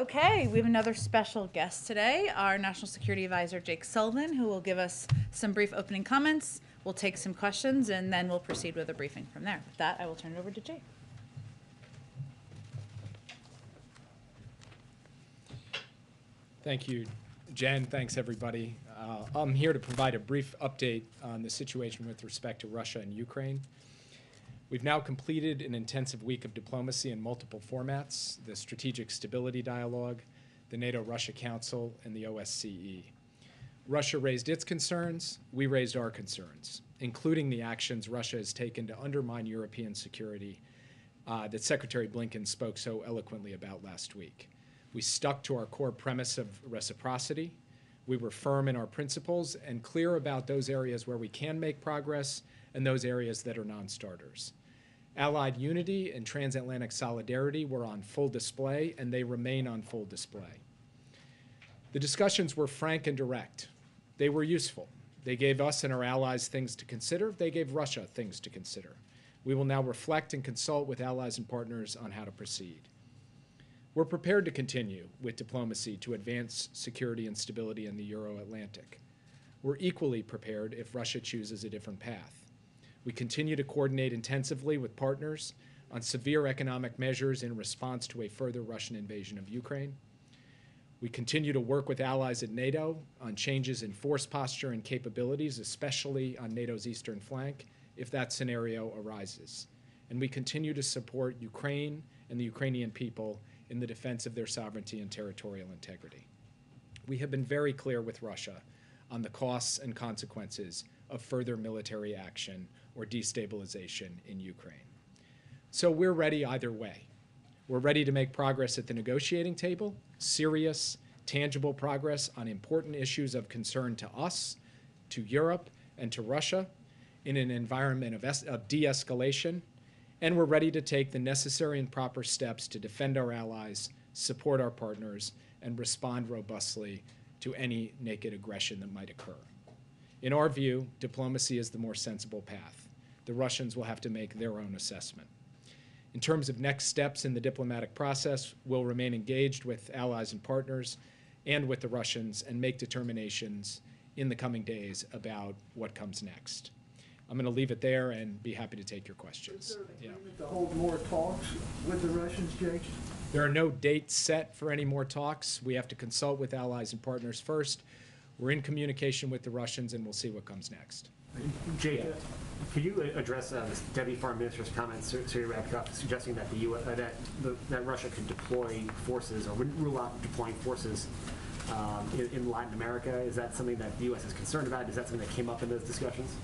Okay, we have another special guest today, our National Security Advisor, Jake Sullivan, who will give us some brief opening comments. We'll take some questions, and then we'll proceed with a briefing from there. With that, I will turn it over to Jake. Thank you, Jen. Thanks, everybody. I'm here to provide a brief update on the situation with respect to Russia and Ukraine. We've now completed an intensive week of diplomacy in multiple formats: the Strategic Stability Dialogue, the NATO-Russia Council, and the OSCE. Russia raised its concerns, we raised our concerns, including the actions Russia has taken to undermine European security that Secretary Blinken spoke so eloquently about last week. We stuck to our core premise of reciprocity. We were firm in our principles and clear about those areas where we can make progress and those areas that are non-starters. Allied unity and transatlantic solidarity were on full display, and they remain on full display. The discussions were frank and direct. They were useful. They gave us and our allies things to consider. They gave Russia things to consider. We will now reflect and consult with allies and partners on how to proceed. We're prepared to continue with diplomacy to advance security and stability in the Euro-Atlantic. We're equally prepared if Russia chooses a different path. We continue to coordinate intensively with partners on severe economic measures in response to a further Russian invasion of Ukraine. We continue to work with allies at NATO on changes in force posture and capabilities, especially on NATO's eastern flank, if that scenario arises. And we continue to support Ukraine and the Ukrainian people in the defense of their sovereignty and territorial integrity. We have been very clear with Russia on the costs and consequences of further military action or destabilization in Ukraine. So we're ready either way. We're ready to make progress at the negotiating table, serious, tangible progress on important issues of concern to us, to Europe, and to Russia in an environment of de-escalation, and we're ready to take the necessary and proper steps to defend our allies, support our partners, and respond robustly to any naked aggression that might occur. In our view, diplomacy is the more sensible path. The Russians will have to make their own assessment. In terms of next steps in the diplomatic process, we'll remain engaged with allies and partners and with the Russians and make determinations in the coming days about what comes next. I'm going to leave it there and be happy to take your questions. Is there an agreement to hold more talks with the Russians, Jake? There are no dates set for any more talks. We have to consult with allies and partners first. We're in communication with the Russians, and we'll see what comes next. Jake, could you address this Deputy Foreign Minister's comments, Sergei Ryabkov, suggesting that that Russia could deploy forces or wouldn't rule out deploying forces in Latin America? Is that something that the U.S. is concerned about? Is that something that came up in those discussions?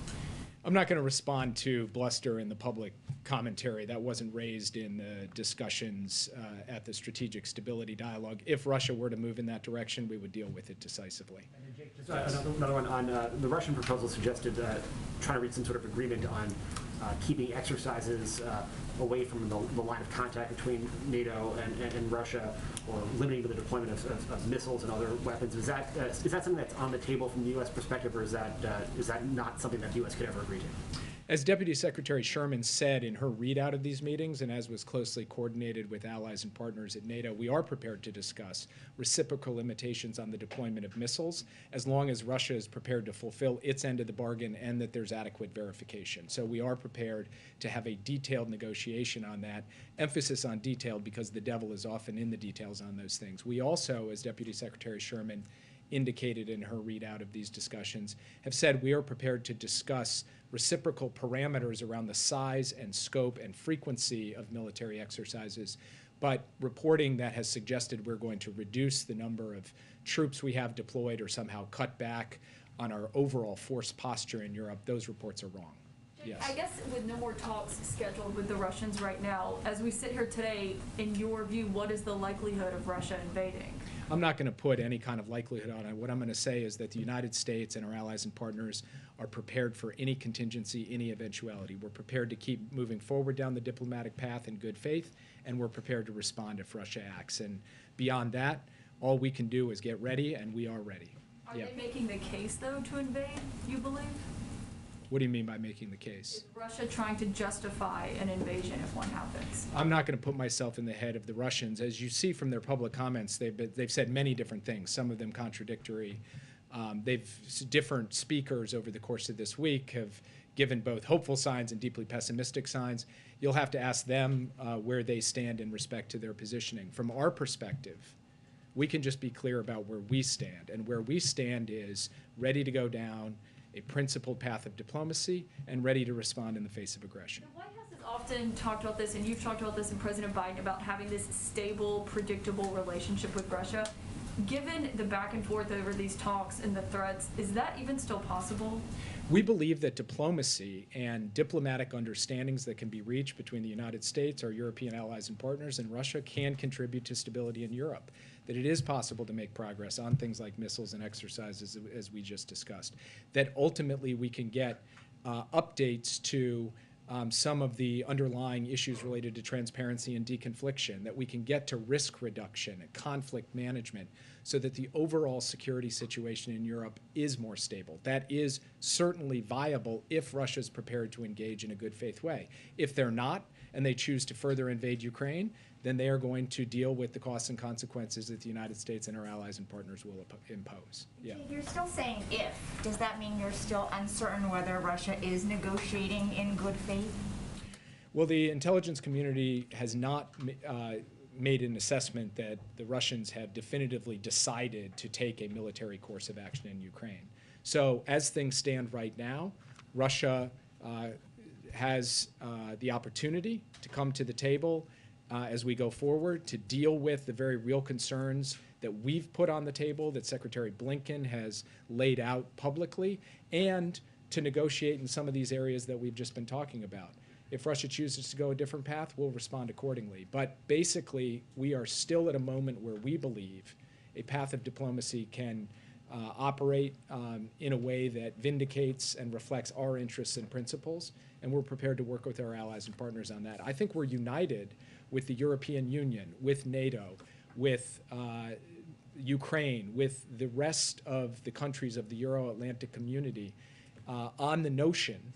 I'm not going to respond to bluster in the public commentary. That wasn't raised in the discussions at the Strategic Stability Dialogue. If Russia were to move in that direction, we would deal with it decisively. And then Jake, just another one on the Russian proposal suggested trying to reach some sort of agreement on keeping exercises away from the line of contact between NATO and Russia, or limiting the deployment of missiles and other weapons. Is that something that's on the table from the U.S. perspective, or is that not something that the U.S. could ever agree to? As Deputy Secretary Sherman said in her readout of these meetings, and as was closely coordinated with allies and partners at NATO, we are prepared to discuss reciprocal limitations on the deployment of missiles as long as Russia is prepared to fulfill its end of the bargain and that there's adequate verification. So we are prepared to have a detailed negotiation on that, emphasis on detailed because the devil is often in the details on those things. We also, as Deputy Secretary Sherman indicated in her readout of these discussions, have said we are prepared to discuss reciprocal parameters around the size and scope and frequency of military exercises, but reporting that has suggested we're going to reduce the number of troops we have deployed or somehow cut back on our overall force posture in Europe, those reports are wrong. Yes. I guess with no more talks scheduled with the Russians right now, as we sit here today, in your view, what is the likelihood of Russia invading? I'm not going to put any kind of likelihood on it. What I'm going to say is that the United States and our allies and partners are prepared for any contingency, any eventuality. We're prepared to keep moving forward down the diplomatic path in good faith, and we're prepared to respond if Russia acts. And beyond that, all we can do is get ready, and we are ready. Are they making the case, though, to invade, you believe? What do you mean by making the case? Is Russia trying to justify an invasion if one happens? I'm not going to put myself in the head of the Russians. As you see from their public comments, they've said many different things, some of them contradictory. Different speakers over the course of this week have given both hopeful signs and deeply pessimistic signs. You'll have to ask them where they stand in respect to their positioning. From our perspective, we can just be clear about where we stand. And where we stand is ready to go down a principled path of diplomacy and ready to respond in the face of aggression. The White House has often talked about this, and you've talked about this in President Biden, about having this stable, predictable relationship with Russia. Given the back and forth over these talks and the threats, is that even still possible? We believe that diplomacy and diplomatic understandings that can be reached between the United States, our European allies and partners, and Russia can contribute to stability in Europe, that it is possible to make progress on things like missiles and exercises, as we just discussed, that ultimately we can get updates to some of the underlying issues related to transparency and deconfliction, that we can get to risk reduction and conflict management so that the overall security situation in Europe is more stable. That is certainly viable if Russia is prepared to engage in a good faith way. If they're not, and they choose to further invade Ukraine, then they are going to deal with the costs and consequences that the United States and our allies and partners will impose. Yeah. You're still saying if. Does that mean you're still uncertain whether Russia is negotiating in good faith? Well, the intelligence community has not made an assessment that the Russians have definitively decided to take a military course of action in Ukraine. So as things stand right now, Russia has the opportunity to come to the table as we go forward to deal with the very real concerns that we've put on the table, that Secretary Blinken has laid out publicly, and to negotiate in some of these areas that we've just been talking about. If Russia chooses to go a different path, we'll respond accordingly. But basically, we are still at a moment where we believe a path of diplomacy can operate in a way that vindicates and reflects our interests and principles, and we're prepared to work with our allies and partners on that. I think we're united with the European Union, with NATO, with Ukraine, with the rest of the countries of the Euro-Atlantic community on the notion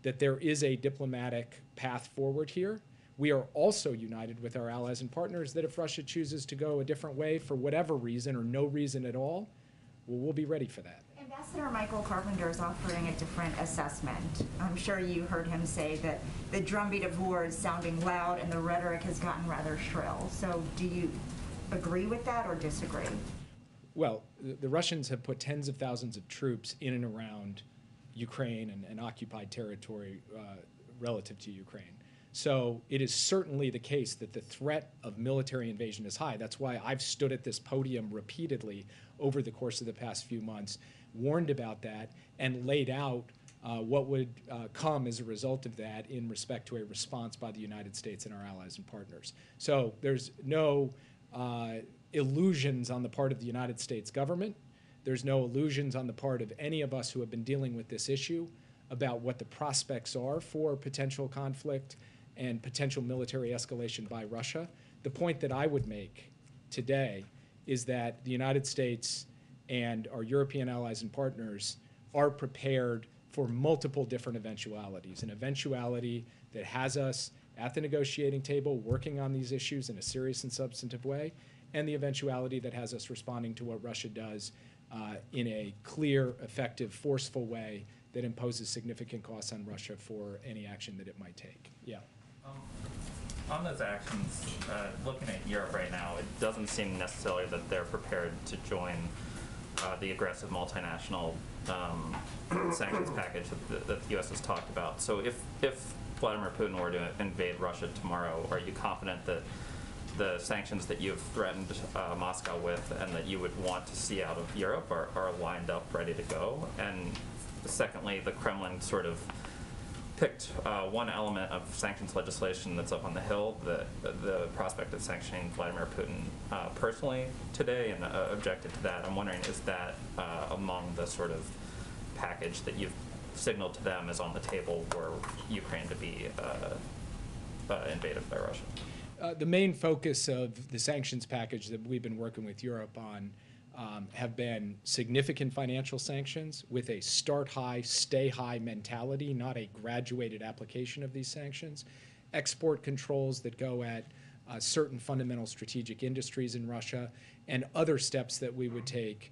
that there is a diplomatic path forward here. We are also united with our allies and partners that if Russia chooses to go a different way for whatever reason or no reason at all, well, we'll be ready for that. Ambassador Michael Carpenter is offering a different assessment. I'm sure you heard him say that the drumbeat of war is sounding loud and the rhetoric has gotten rather shrill. So do you agree with that or disagree? Well, the Russians have put tens of thousands of troops in and around Ukraine and occupied territory relative to Ukraine. So it is certainly the case that the threat of military invasion is high. That's why I've stood at this podium repeatedly over the course of the past few months, warned about that, and laid out what would come as a result of that in respect to a response by the United States and our allies and partners. So there's no illusions on the part of the United States government. There's no illusions on the part of any of us who have been dealing with this issue about what the prospects are for potential conflict and potential military escalation by Russia. The point that I would make today is that the United States and our European allies and partners are prepared for multiple different eventualities. An eventuality that has us at the negotiating table working on these issues in a serious and substantive way, and the eventuality that has us responding to what Russia does in a clear, effective, forceful way that imposes significant costs on Russia for any action that it might take. Yeah. On those actions, looking at Europe right now, it doesn't seem necessarily that they're prepared to join the aggressive multinational sanctions package that the U.S. has talked about. So if Vladimir Putin were to invade Russia tomorrow, are you confident that the sanctions that you've threatened Moscow with and that you would want to see out of Europe are lined up, ready to go? And secondly, the Kremlin sort of picked one element of sanctions legislation that's up on the Hill, the prospect of sanctioning Vladimir Putin personally today, and objected to that. I'm wondering, is that among the sort of package that you've signaled to them is on the table for Ukraine to be invaded by Russia? The main focus of the sanctions package that we've been working with Europe on have been significant financial sanctions with a start high, stay high mentality, not a graduated application of these sanctions, export controls that go at certain fundamental strategic industries in Russia, and other steps that we would take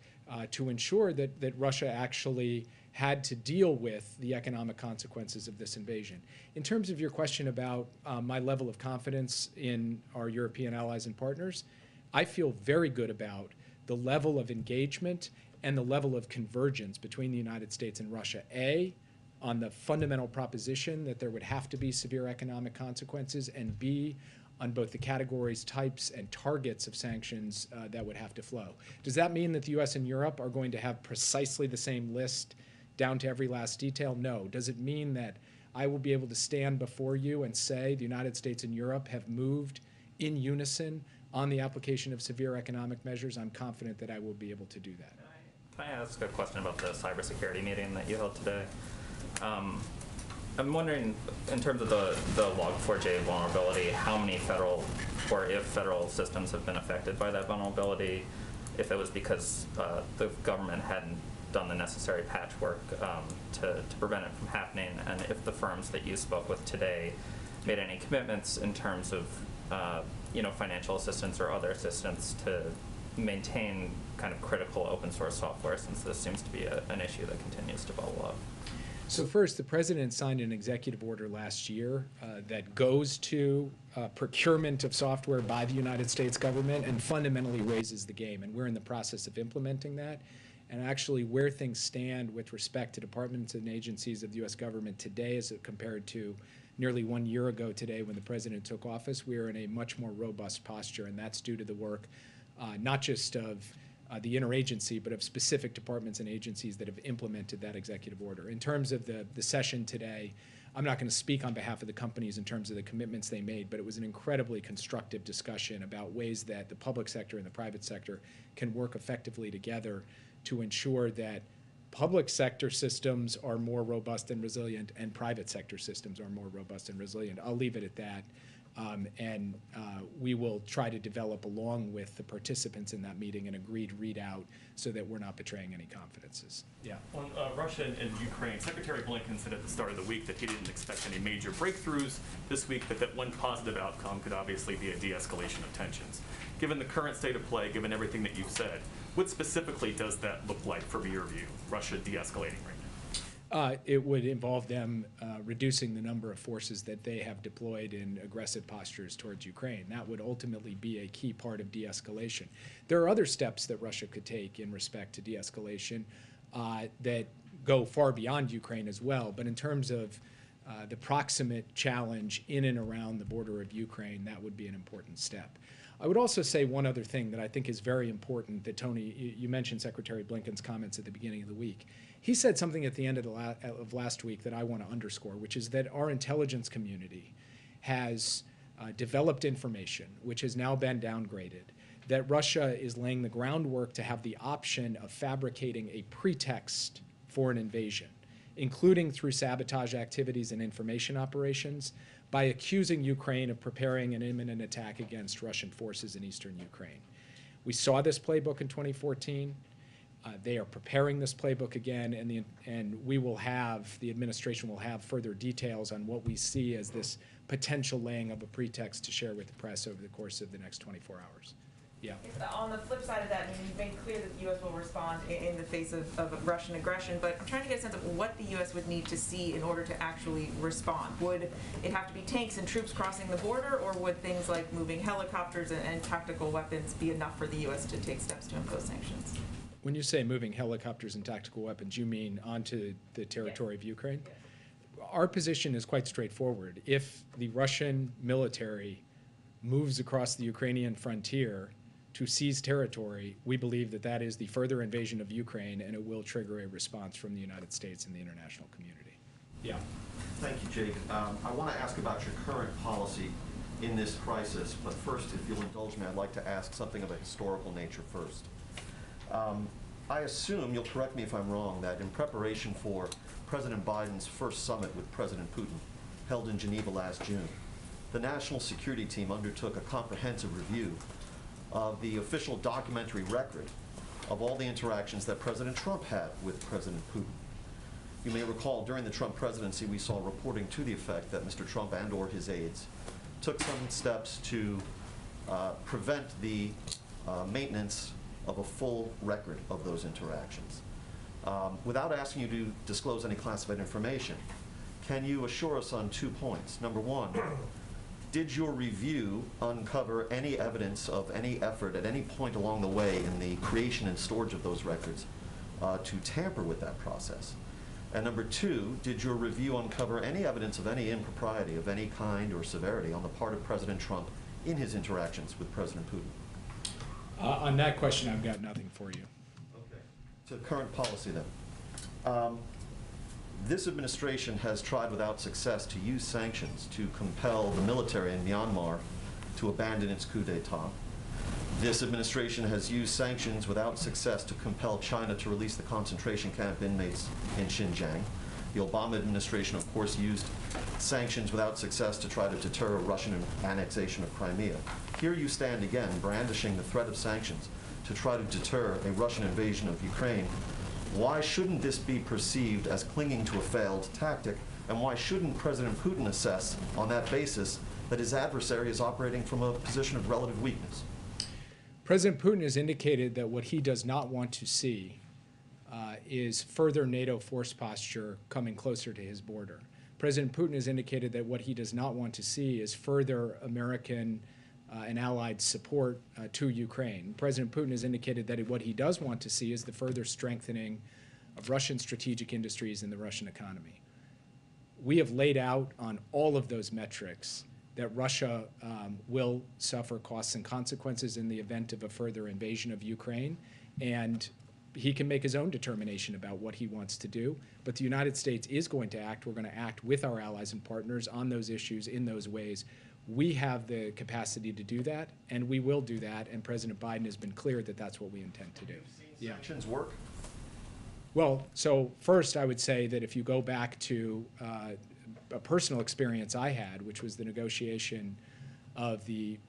to ensure that Russia actually had to deal with the economic consequences of this invasion. In terms of your question about my level of confidence in our European allies and partners, I feel very good about the level of engagement and the level of convergence between the United States and Russia. A, on the fundamental proposition that there would have to be severe economic consequences, and B, on both the categories, types, and targets of sanctions that would have to flow. Does that mean that the US and Europe are going to have precisely the same list down to every last detail? No. Does it mean that I will be able to stand before you and say the United States and Europe have moved in unison on the application of severe economic measures? I'm confident that I will be able to do that. Can I ask a question about the cybersecurity meeting that you held today? I'm wondering, in terms of the Log4j vulnerability, how many federal, or if federal systems have been affected by that vulnerability, if it was because the government hadn't done the necessary patchwork to prevent it from happening, and if the firms that you spoke with today made any commitments in terms of financial assistance or other assistance to maintain kind of critical open source software, since this seems to be an issue that continues to bubble up. So first, the president signed an executive order last year that goes to procurement of software by the United States government and fundamentally raises the game. And we're in the process of implementing that. And actually where things stand with respect to departments and agencies of the US government today as compared to nearly 1 year ago today when the president took office, we are in a much more robust posture. And that's due to the work not just of the interagency, but of specific departments and agencies that have implemented that executive order. In terms of the session today, I'm not going to speak on behalf of the companies in terms of the commitments they made, but it was an incredibly constructive discussion about ways that the public sector and the private sector can work effectively together to ensure that public sector systems are more robust and resilient and private sector systems are more robust and resilient. I'll leave it at that. We will try to develop, along with the participants in that meeting, an agreed readout so that we're not betraying any confidences. Yeah. On Russia and Ukraine, Secretary Blinken said at the start of the week that he didn't expect any major breakthroughs this week, but that one positive outcome could obviously be a de-escalation of tensions. Given the current state of play, given everything that you've said, what specifically does that look like from your view, Russia de-escalating right now? It would involve them reducing the number of forces that they have deployed in aggressive postures towards Ukraine. That would ultimately be a key part of de-escalation. There are other steps that Russia could take in respect to de-escalation that go far beyond Ukraine as well. But in terms of the proximate challenge in and around the border of Ukraine, that would be an important step. I would also say one other thing that I think is very important that, Tony, you mentioned Secretary Blinken's comments at the beginning of the week. He said something at the end of last week that I want to underscore, which is that our intelligence community has developed information, which has now been downgraded, that Russia is laying the groundwork to have the option of fabricating a pretext for an invasion, including through sabotage activities and information operations, by accusing Ukraine of preparing an imminent attack against Russian forces in eastern Ukraine. We saw this playbook in 2014. They are preparing this playbook again, and we will have, the administration will have further details on what we see as this potential laying of a pretext to share with the press over the course of the next 24 hours. Yeah. On the flip side of that, I mean, you've made clear that the U.S. will respond in the face of Russian aggression, but I'm trying to get a sense of what the U.S. would need to see in order to actually respond. Would it have to be tanks and troops crossing the border, or would things like moving helicopters and tactical weapons be enough for the U.S. to take steps to impose sanctions? When you say moving helicopters and tactical weapons, you mean onto the territory of Ukraine? Yes. Our position is quite straightforward. If the Russian military moves across the Ukrainian frontier to seize territory, we believe that that is the further invasion of Ukraine, and it will trigger a response from the United States and the international community. Yeah. Thank you, Jake. I want to ask about your current policy in this crisis, but first, if you'll indulge me, I'd like to ask something of a historical nature first. I assume, you'll correct me if I'm wrong, that in preparation for President Biden's first summit with President Putin, held in Geneva last June, the National Security Team undertook a comprehensive review of the official documentary record of all the interactions that President Trump had with President Putin. You may recall during the Trump presidency, we saw reporting to the effect that Mr. Trump and or his aides took some steps to prevent the maintenance of a full record of those interactions. Without asking you to disclose any classified information, can you assure us on 2 points? Number one, did your review uncover any evidence of any effort at any point along the way in the creation and storage of those records to tamper with that process? And number two, did your review uncover any evidence of any impropriety of any kind or severity on the part of President Trump in his interactions with President Putin? On that question, I've got nothing for you. Okay. So current policy then. This administration has tried without success to use sanctions to compel the military in Myanmar to abandon its coup d'etat. This administration has used sanctions without success to compel China to release the concentration camp inmates in Xinjiang. The Obama administration, of course, used sanctions without success to try to deter Russian annexation of Crimea. Here you stand again, brandishing the threat of sanctions to try to deter a Russian invasion of Ukraine. Why shouldn't this be perceived as clinging to a failed tactic, and why shouldn't President Putin assess on that basis that his adversary is operating from a position of relative weakness? President Putin has indicated that what he does not want to see is further NATO force posture coming closer to his border. President Putin has indicated that what he does not want to see is further American and allied support to Ukraine. President Putin has indicated that what he does want to see is the further strengthening of Russian strategic industries in the Russian economy. We have laid out on all of those metrics that Russia will suffer costs and consequences in the event of a further invasion of Ukraine, and he can make his own determination about what he wants to do, but the United States is going to act. We're going to act with our allies and partners on those issues in those ways. We have the capacity to do that, and we will do that, and President Biden has been clear that that's what we intend to do. Yeah. Sanctions work? Well, so first I would say that if you go back to a personal experience I had, which was the negotiation of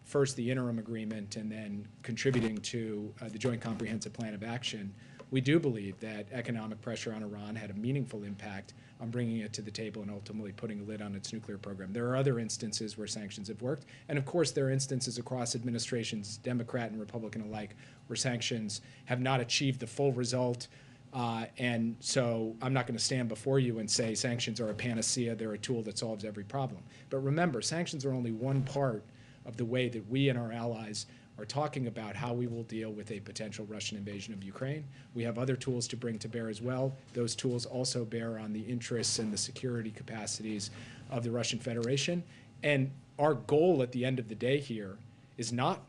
first the interim agreement and then contributing to the Joint Comprehensive Plan of Action, we do believe that economic pressure on Iran had a meaningful impact on bringing it to the table and ultimately putting a lid on its nuclear program. There are other instances where sanctions have worked, and of course there are instances across administrations, Democrat and Republican alike, where sanctions have not achieved the full result. And so I'm not going to stand before you and say sanctions are a panacea, they're a tool that solves every problem. But remember, sanctions are only one part of the way that we and our allies are talking about how we will deal with a potential Russian invasion of Ukraine. We have other tools to bring to bear as well. Those tools also bear on the interests and the security capacities of the Russian Federation. And our goal at the end of the day here is not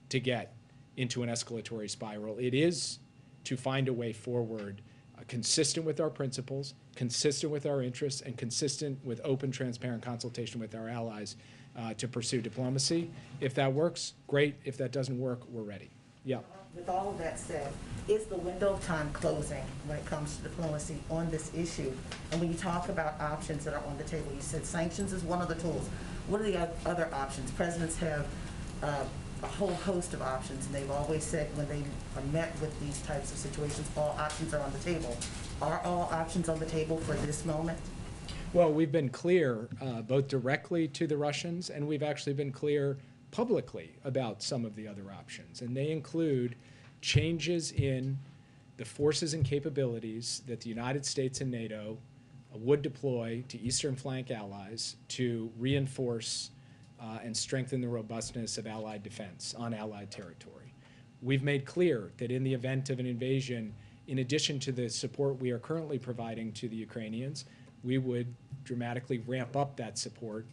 to get into an escalatory spiral. It is to find a way forward consistent with our principles, consistent with our interests, and consistent with open, transparent consultation with our allies to pursue diplomacy. If that works, great. If that doesn't work, we're ready. Yeah. With all of that said, is the window of time closing when it comes to diplomacy on this issue? And when you talk about options that are on the table, you said sanctions is one of the tools. What are the other options? Presidents have a whole host of options, and they've always said when they are met with these types of situations, all options are on the table. Are all options on the table for this moment? Well, we've been clear both directly to the Russians, and we've actually been clear publicly about some of the other options. And they include changes in the forces and capabilities that the United States and NATO would deploy to Eastern Flank allies to reinforce and strengthen the robustness of Allied defense on Allied territory. We've made clear that in the event of an invasion, in addition to the support we are currently providing to the Ukrainians, we would dramatically ramp up that support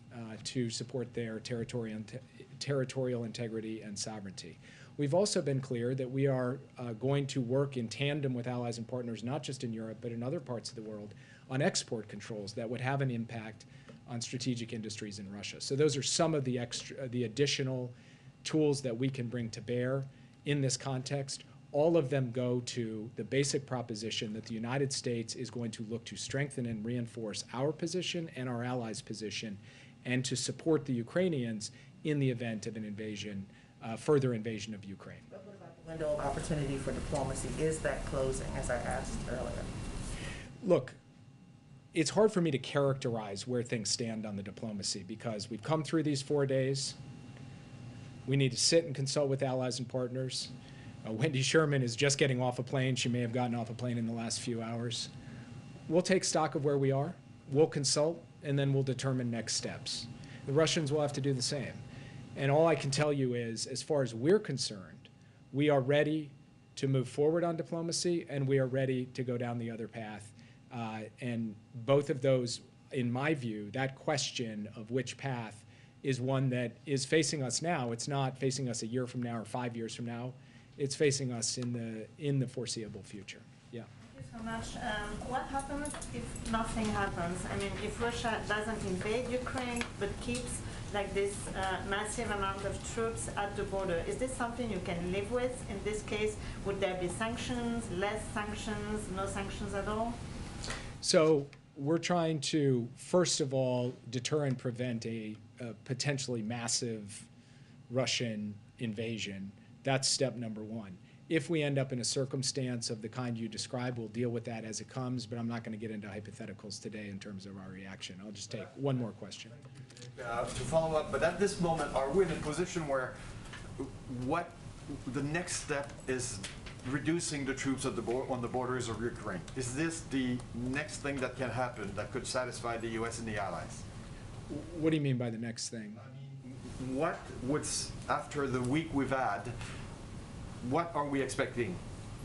to support their territorial integrity and sovereignty. We've also been clear that we are going to work in tandem with allies and partners, not just in Europe, but in other parts of the world, on export controls that would have an impact on strategic industries in Russia. So those are some of the additional tools that we can bring to bear in this context. All of them go to the basic proposition that the United States is going to look to strengthen and reinforce our position and our allies' position, and to support the Ukrainians in the event of an invasion, further invasion of Ukraine. But what about the Window of opportunity for diplomacy, is that closing, as I asked earlier? Look, it's hard for me to characterize where things stand on the diplomacy because we've come through these 4 days. We need to sit and consult with allies and partners. Wendy Sherman is just getting off a plane. She may have gotten off a plane in the last few hours. We'll take stock of where we are. We'll consult, and then we'll determine next steps. The Russians will have to do the same. And all I can tell you is, as far as we're concerned, we are ready to move forward on diplomacy, and we are ready to go down the other path. And both of those, in my view, that question of which path is one that is facing us now. It's not facing us a year from now or 5 years from now. It's facing us in the foreseeable future. Yeah. Thank you so much. What happens if nothing happens? I mean, if Russia doesn't invade Ukraine but keeps like this massive amount of troops at the border, is this something you can live with? In this case, would there be sanctions, less sanctions, no sanctions at all? So we're trying to, first of all, deter and prevent a potentially massive Russian invasion. That's step number one. If we end up in a circumstance of the kind you described, we'll deal with that as it comes, but I'm not going to get into hypotheticals today in terms of our reaction. I'll just take one more question. To follow up, but at this moment, are we in a position where what the next step is reducing the troops at on the borders of Ukraine? Is this the next thing that can happen that could satisfy the U.S. and the allies? What do you mean by the next thing? What would, after the week we've had, what are we expecting?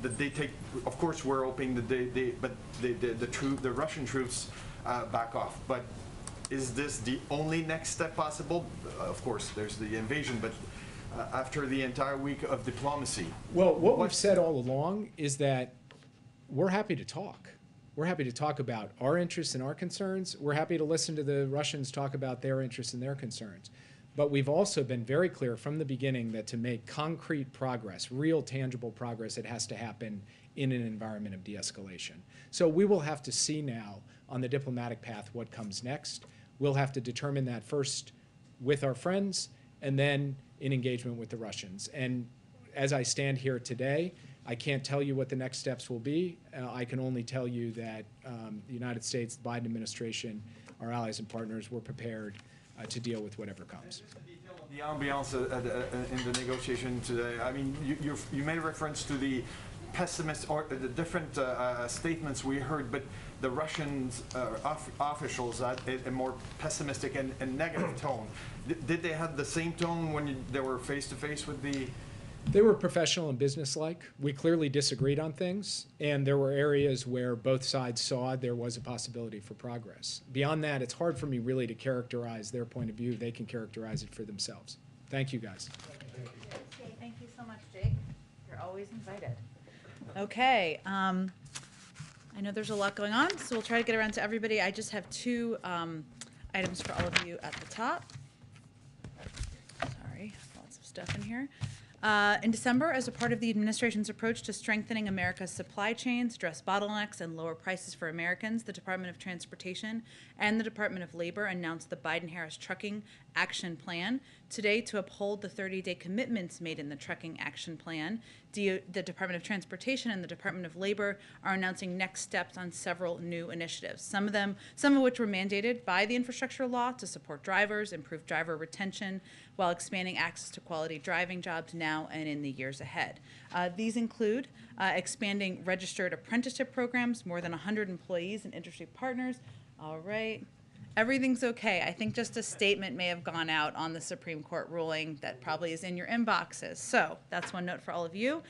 That they take, of course we're hoping that the Russian troops back off, but is this the only next step possible? Of course, there's the invasion, but after the entire week of diplomacy. Well, what we've said all along is that we're happy to talk. We're happy to talk about our interests and our concerns. We're happy to listen to the Russians talk about their interests and their concerns. But we've also been very clear from the beginning that to make concrete progress, real tangible progress, it has to happen in an environment of de-escalation. So we will have to see now on the diplomatic path what comes next. We'll have to determine that first with our friends and then in engagement with the Russians. And as I stand here today, I can't tell you what the next steps will be. I can only tell you that the United States, the Biden administration, our allies and partners, we're prepared to deal with whatever comes. The ambiance in the negotiation today, I mean, you made reference to the pessimist or the different statements we heard, but the Russian officials had a more pessimistic and negative tone. Did they have the same tone when they were face to face with the? They were professional and businesslike. We clearly disagreed on things, and there were areas where both sides saw there was a possibility for progress. Beyond that, it's hard for me really to characterize their point of view. They can characterize it for themselves. Thank you, guys. Thank you so much, Jake. You're always invited. Okay. I know there's a lot going on, so we'll try to get around to everybody. I just have two items for all of you at the top. Sorry, lots of stuff in here. In December, as a part of the administration's approach to strengthening America's supply chains, address bottlenecks, and lower prices for Americans, the Department of Transportation and the Department of Labor announced the Biden-Harris Trucking Action Plan. Today, to uphold the 30-day commitments made in the Trucking Action Plan, the Department of Transportation and the Department of Labor are announcing next steps on several new initiatives, some of which were mandated by the infrastructure law to support drivers, improve driver retention, while expanding access to quality driving jobs now and in the years ahead. These include expanding registered apprenticeship programs, more than 100 employees and industry partners. All right. Everything's okay. I think just a statement may have gone out on the Supreme Court ruling that probably is in your inboxes. So that's one note for all of you.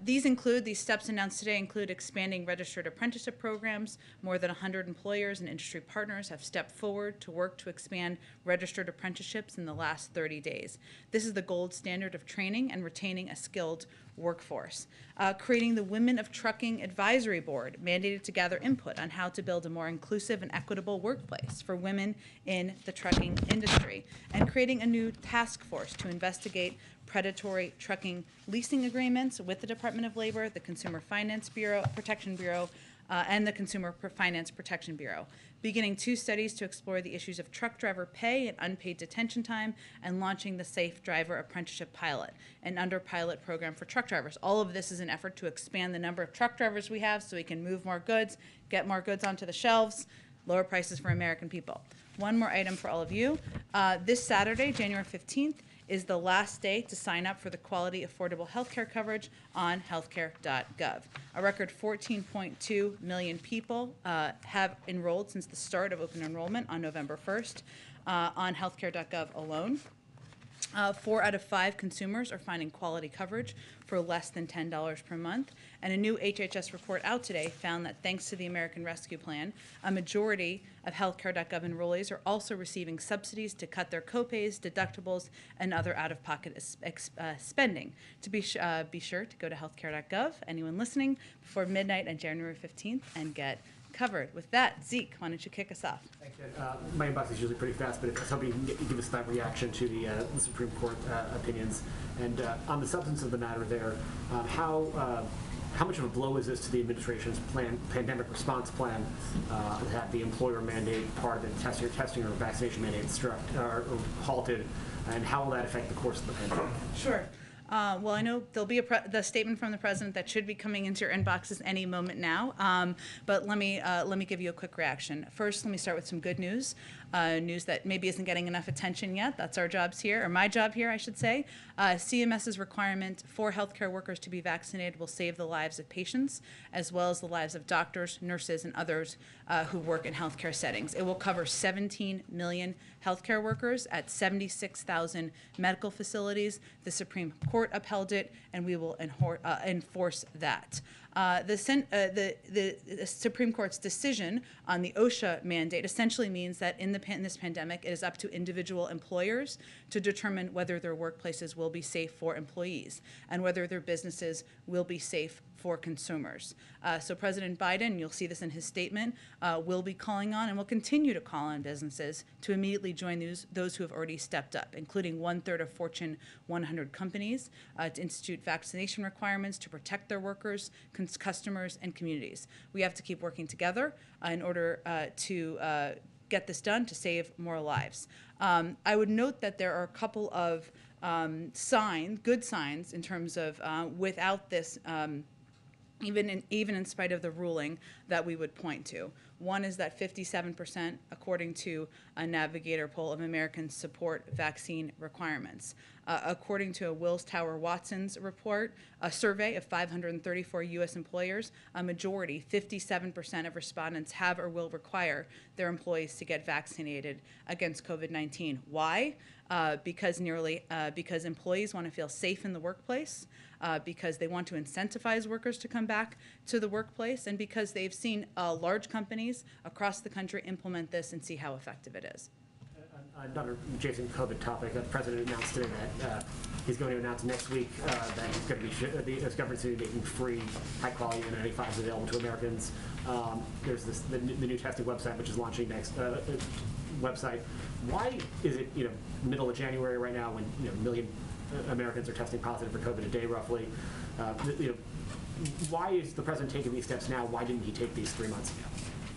These steps announced today include expanding registered apprenticeship programs. More than 100 employers and industry partners have stepped forward to work to expand registered apprenticeships in the last 30 days. This is the gold standard of training and retaining a skilled workforce. Creating the Women of Trucking Advisory Board, mandated to gather input on how to build a more inclusive and equitable workplace for women in the trucking industry. And creating a new task force to investigate predatory trucking leasing agreements with the Department of Labor, the Consumer Finance Bureau, Protection Bureau, and the Consumer Finance Protection Bureau, beginning 2 studies to explore the issues of truck driver pay and unpaid detention time, and launching the Safe Driver Apprenticeship Pilot, an under-pilot program for truck drivers. All of this is an effort to expand the number of truck drivers we have so we can move more goods, get more goods onto the shelves, lower prices for American people. One more item for all of you. This Saturday, January 15th, is the last day to sign up for the quality affordable healthcare coverage on healthcare.gov. A record 14.2 million people have enrolled since the start of open enrollment on November 1st on healthcare.gov alone. 4 out of 5 consumers are finding quality coverage for less than $10 per month. And a new HHS report out today found that thanks to the American Rescue Plan, a majority of healthcare.gov enrollees are also receiving subsidies to cut their copays, deductibles, and other out-of-pocket spending. To be sure to go to healthcare.gov, anyone listening, before midnight on January 15th and get covered. With that, Zeke, why don't you kick us off? Thank you. My inbox is usually pretty fast, but I was hoping you can give us that reaction to the Supreme Court opinions. And on the substance of the matter there, how much of a blow is this to the administration's pandemic response plan that the employer mandate part of the testing or vaccination mandate struck or halted, and how will that affect the course of the pandemic? Sure. Well, I know there'll be the statement from the president that should be coming into your inboxes any moment now. But let me give you a quick reaction. First, let me start with some good news. News that maybe isn't getting enough attention yet. That's our jobs here, or my job here, I should say. CMS's requirement for healthcare workers to be vaccinated will save the lives of patients, as well as the lives of doctors, nurses, and others who work in healthcare settings. It will cover 17 million healthcare workers at 76,000 medical facilities. The Supreme Court upheld it, and we will enforce that. The Supreme Court's decision on the OSHA mandate essentially means that in this pandemic, it is up to individual employers to determine whether their workplaces will be safe for employees and whether their businesses will be safe for consumers. So President Biden, you'll see this in his statement, will be calling on and will continue to call on businesses to immediately join those who have already stepped up, including 1/3 of Fortune 100 companies, to institute vaccination requirements to protect their workers, customers, and communities. We have to keep working together in order to get this done to save more lives. I would note that there are a couple of good signs in terms of without this, even in spite of the ruling, that we would point to. One is that 57%, according to a Navigator poll, of Americans support vaccine requirements. According to a Wills Tower Watson's report, a survey of 534 U.S. employers, a majority, 57% of respondents, have or will require their employees to get vaccinated against COVID-19. Why? Because employees want to feel safe in the workplace, because they want to incentivize workers to come back to the workplace, and because they've seen large companies across the country implement this and see how effective it is. Another adjacent COVID topic. The president announced today that he's going to announce next week that he's going to be the government's going to be making free, high-quality N95s available to Americans. There's the new testing website, which is launching next website. Why is it middle of January right now when a million Americans are testing positive for COVID a day roughly? Why is the president taking these steps now? Why didn't he take these 3 months ago?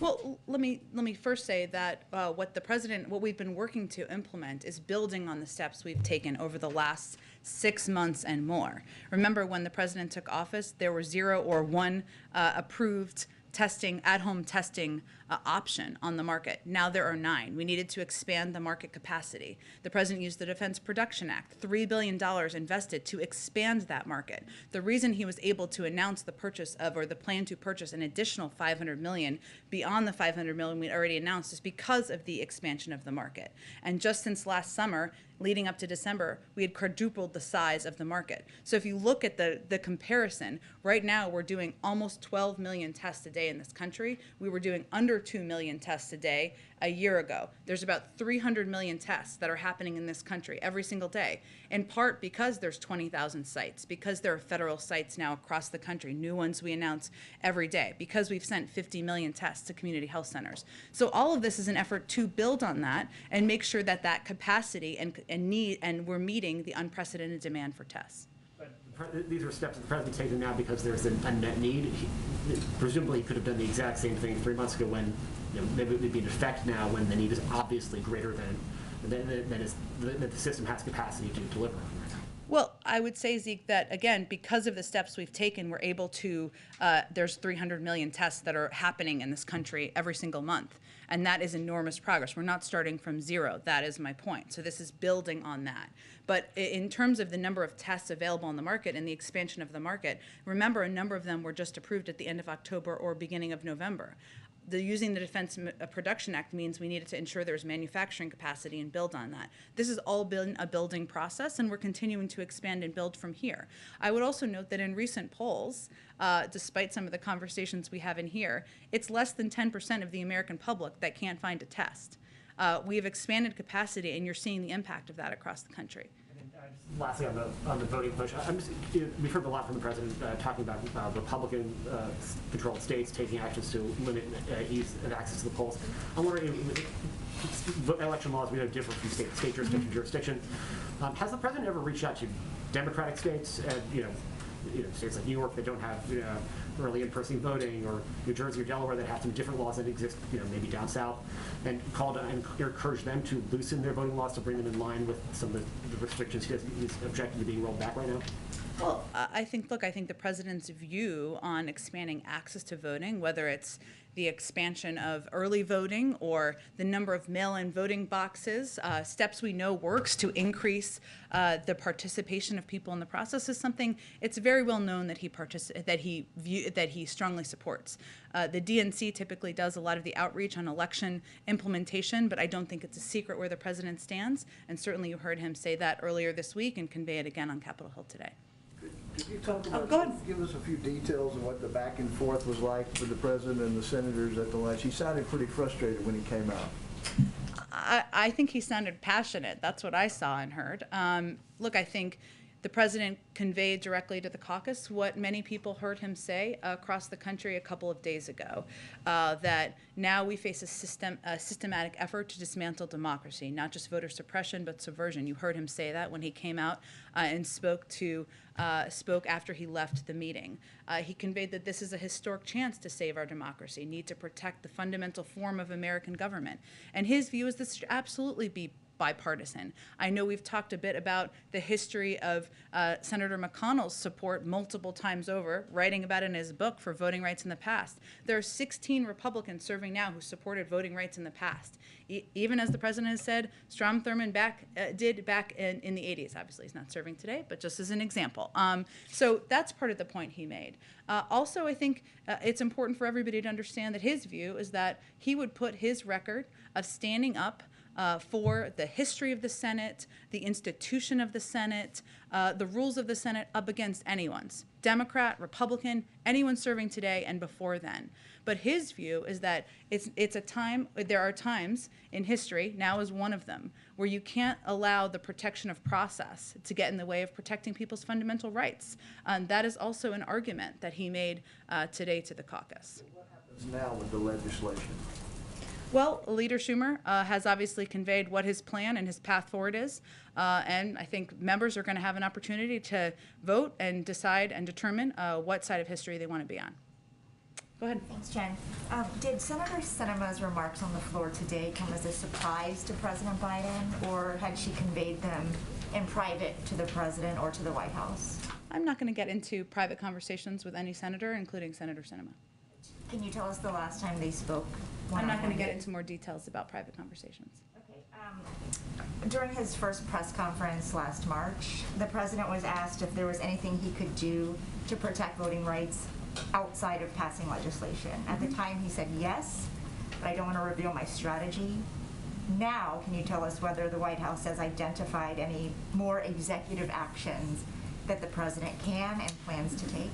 Well, let me first say that what we've been working to implement is building on the steps we've taken over the last 6 months and more. Remember, when the president took office, there were 0 or 1 approved at-home testing option on the market. Now there are 9. We needed to expand the market capacity. The president used the Defense Production Act, $3 billion invested to expand that market. The reason he was able to announce the plan to purchase an additional $500 million beyond the $500 million we already announced is because of the expansion of the market. And just since last summer, leading up to December, we had quadrupled the size of the market. So if you look at the comparison, right now we're doing almost 12 million tests a day in this country. We were doing under 2 million tests a day a year ago. There's about 300 million tests that are happening in this country every single day, in part because there's 20,000 sites, because there are federal sites now across the country, new ones we announce every day, because we've sent 50 million tests to community health centers. So all of this is an effort to build on that and make sure that capacity and we're meeting the unprecedented demand for tests. But These are steps that the president's taking now because there's an unmet need. Presumably, he could have done the exact same thing 3 months ago when, maybe it would be in effect now when the need is obviously greater than the system has capacity to deliver on. Well, I would say, Zeke, that again, because of the steps we've taken, we're able to, there's 300 million tests that are happening in this country every single month. And that is enormous progress. We're not starting from zero. That is my point. So this is building on that. But in terms of the number of tests available on the market and the expansion of the market, remember a number of them were just approved at the end of October or beginning of November. Using the Defense Production Act means we needed to ensure there's manufacturing capacity and build on that. This has all been a building process, and we're continuing to expand and build from here. I would also note that in recent polls, despite some of the conversations we have in here, it's less than 10% of the American public that can't find a test. We have expanded capacity, and you're seeing the impact of that across the country. Lastly, on the voting push, we've heard a lot from the president talking about Republican-controlled states taking actions to limit ease of access to the polls. I'm wondering, election laws we know differ from state jurisdiction to jurisdiction. Has the president ever reached out to Democratic states, states like New York that don't have early in-person voting, or New Jersey or Delaware that have some different laws that exist, maybe down south, and called and encouraged them to loosen their voting laws to bring them in line with some of the restrictions he's objecting to being rolled back right now? Well, I think the president's view on expanding access to voting, whether it's the expansion of early voting or the number of mail-in voting boxes, steps we know works to increase the participation of people in the process, is something it's very well known that he strongly supports. The DNC typically does a lot of the outreach on election implementation, but I don't think it's a secret where the president stands, and certainly you heard him say that earlier this week and convey it again on Capitol Hill today. Could you talk about, go ahead. give us a few details of what the back and forth was like with the president and the senators at the lunch? He sounded pretty frustrated when he came out. I think he sounded passionate. That's what I saw and heard. Look, I think the president conveyed directly to the caucus what many people heard him say across the country a couple of days ago, that now we face a systematic effort to dismantle democracy, not just voter suppression, but subversion. You heard him say that when he came out and spoke after he left the meeting. He conveyed that this is a historic chance to save our democracy, need to protect the fundamental form of American government. And his view is this should absolutely be bipartisan. I know we've talked a bit about the history of Senator McConnell's support multiple times over, writing about it in his book for voting rights in the past. There are 16 Republicans serving now who supported voting rights in the past. Even as the president has said, Strom Thurmond did back in the 80s. Obviously, he's not serving today, but just as an example. So that's part of the point he made. Also, I think it's important for everybody to understand that his view is that he would put his record of standing up for the history of the Senate, the institution of the Senate, the rules of the Senate up against anyone's. Democrat, Republican, anyone serving today and before then. But his view is that there are times in history, now is one of them, where you can't allow the protection of process to get in the way of protecting people's fundamental rights. That is also an argument that he made today to the caucus. What happens now with the legislation? Well, Leader Schumer has obviously conveyed what his plan and his path forward is, and I think members are going to have an opportunity to vote and decide and determine what side of history they want to be on. Go ahead. Thanks, Jen. Did Senator Sinema's remarks on the floor today come as a surprise to President Biden, or had she conveyed them in private to the president or to the White House? I'm not going to get into private conversations with any senator, including Senator Sinema. Can you tell us the last time they spoke? I'm not going to get into more details about private conversations. Okay. During his first press conference last March, the president was asked if there was anything he could do to protect voting rights outside of passing legislation. At the time, he said yes, but I don't want to reveal my strategy. Now, can you tell us whether the White House has identified any more executive actions that the president can and plans to take?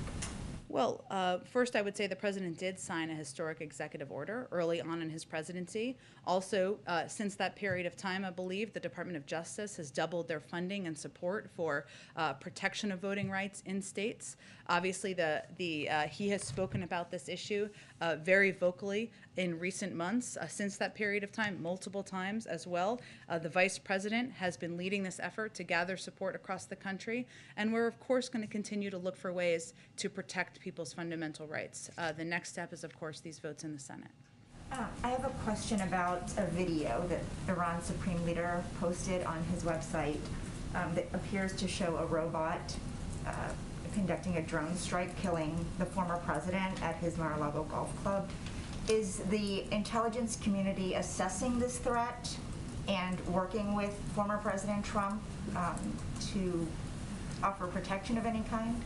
Well, first I would say the president did sign a historic executive order early on in his presidency. Also, since that period of time, I believe the Department of Justice has doubled their funding and support for protection of voting rights in states. Obviously, he has spoken about this issue very vocally in recent months, since that period of time, multiple times as well. The Vice President has been leading this effort to gather support across the country, and we're of course going to continue to look for ways to protect people's fundamental rights. The next step is, of course, these votes in the Senate. I have a question about a video that Iran's Supreme Leader posted on his website that appears to show a robot conducting a drone strike, killing the former president at his Mar-a-Lago golf club. Is the intelligence community assessing this threat and working with former President Trump to offer protection of any kind?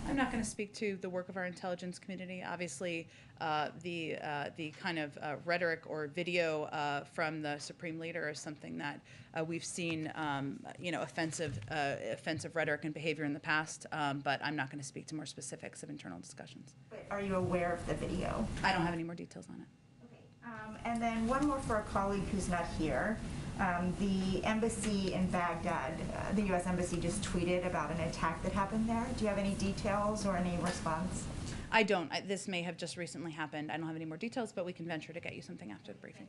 I'm not going to speak to the work of our intelligence community. Obviously, the kind of rhetoric or video from the Supreme Leader is something that we've seen, offensive rhetoric and behavior in the past. But I'm not going to speak to more specifics of internal discussions. But are you aware of the video? I don't have any more details on it. Okay. And then one more for a colleague who's not here. The embassy in Baghdad, the U.S. embassy just tweeted about an attack that happened there. Do you have any details or any response? I don't. This may have just recently happened. I don't have any more details, but we can venture to get you something after the briefing.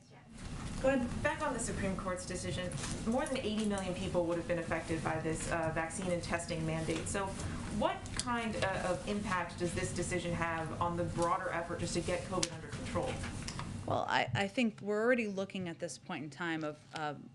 Go ahead. Back on the Supreme Court's decision, more than 80 million people would have been affected by this vaccine and testing mandate. So what kind of impact does this decision have on the broader effort just to get COVID under control? Well, I think we're already looking at this point in time of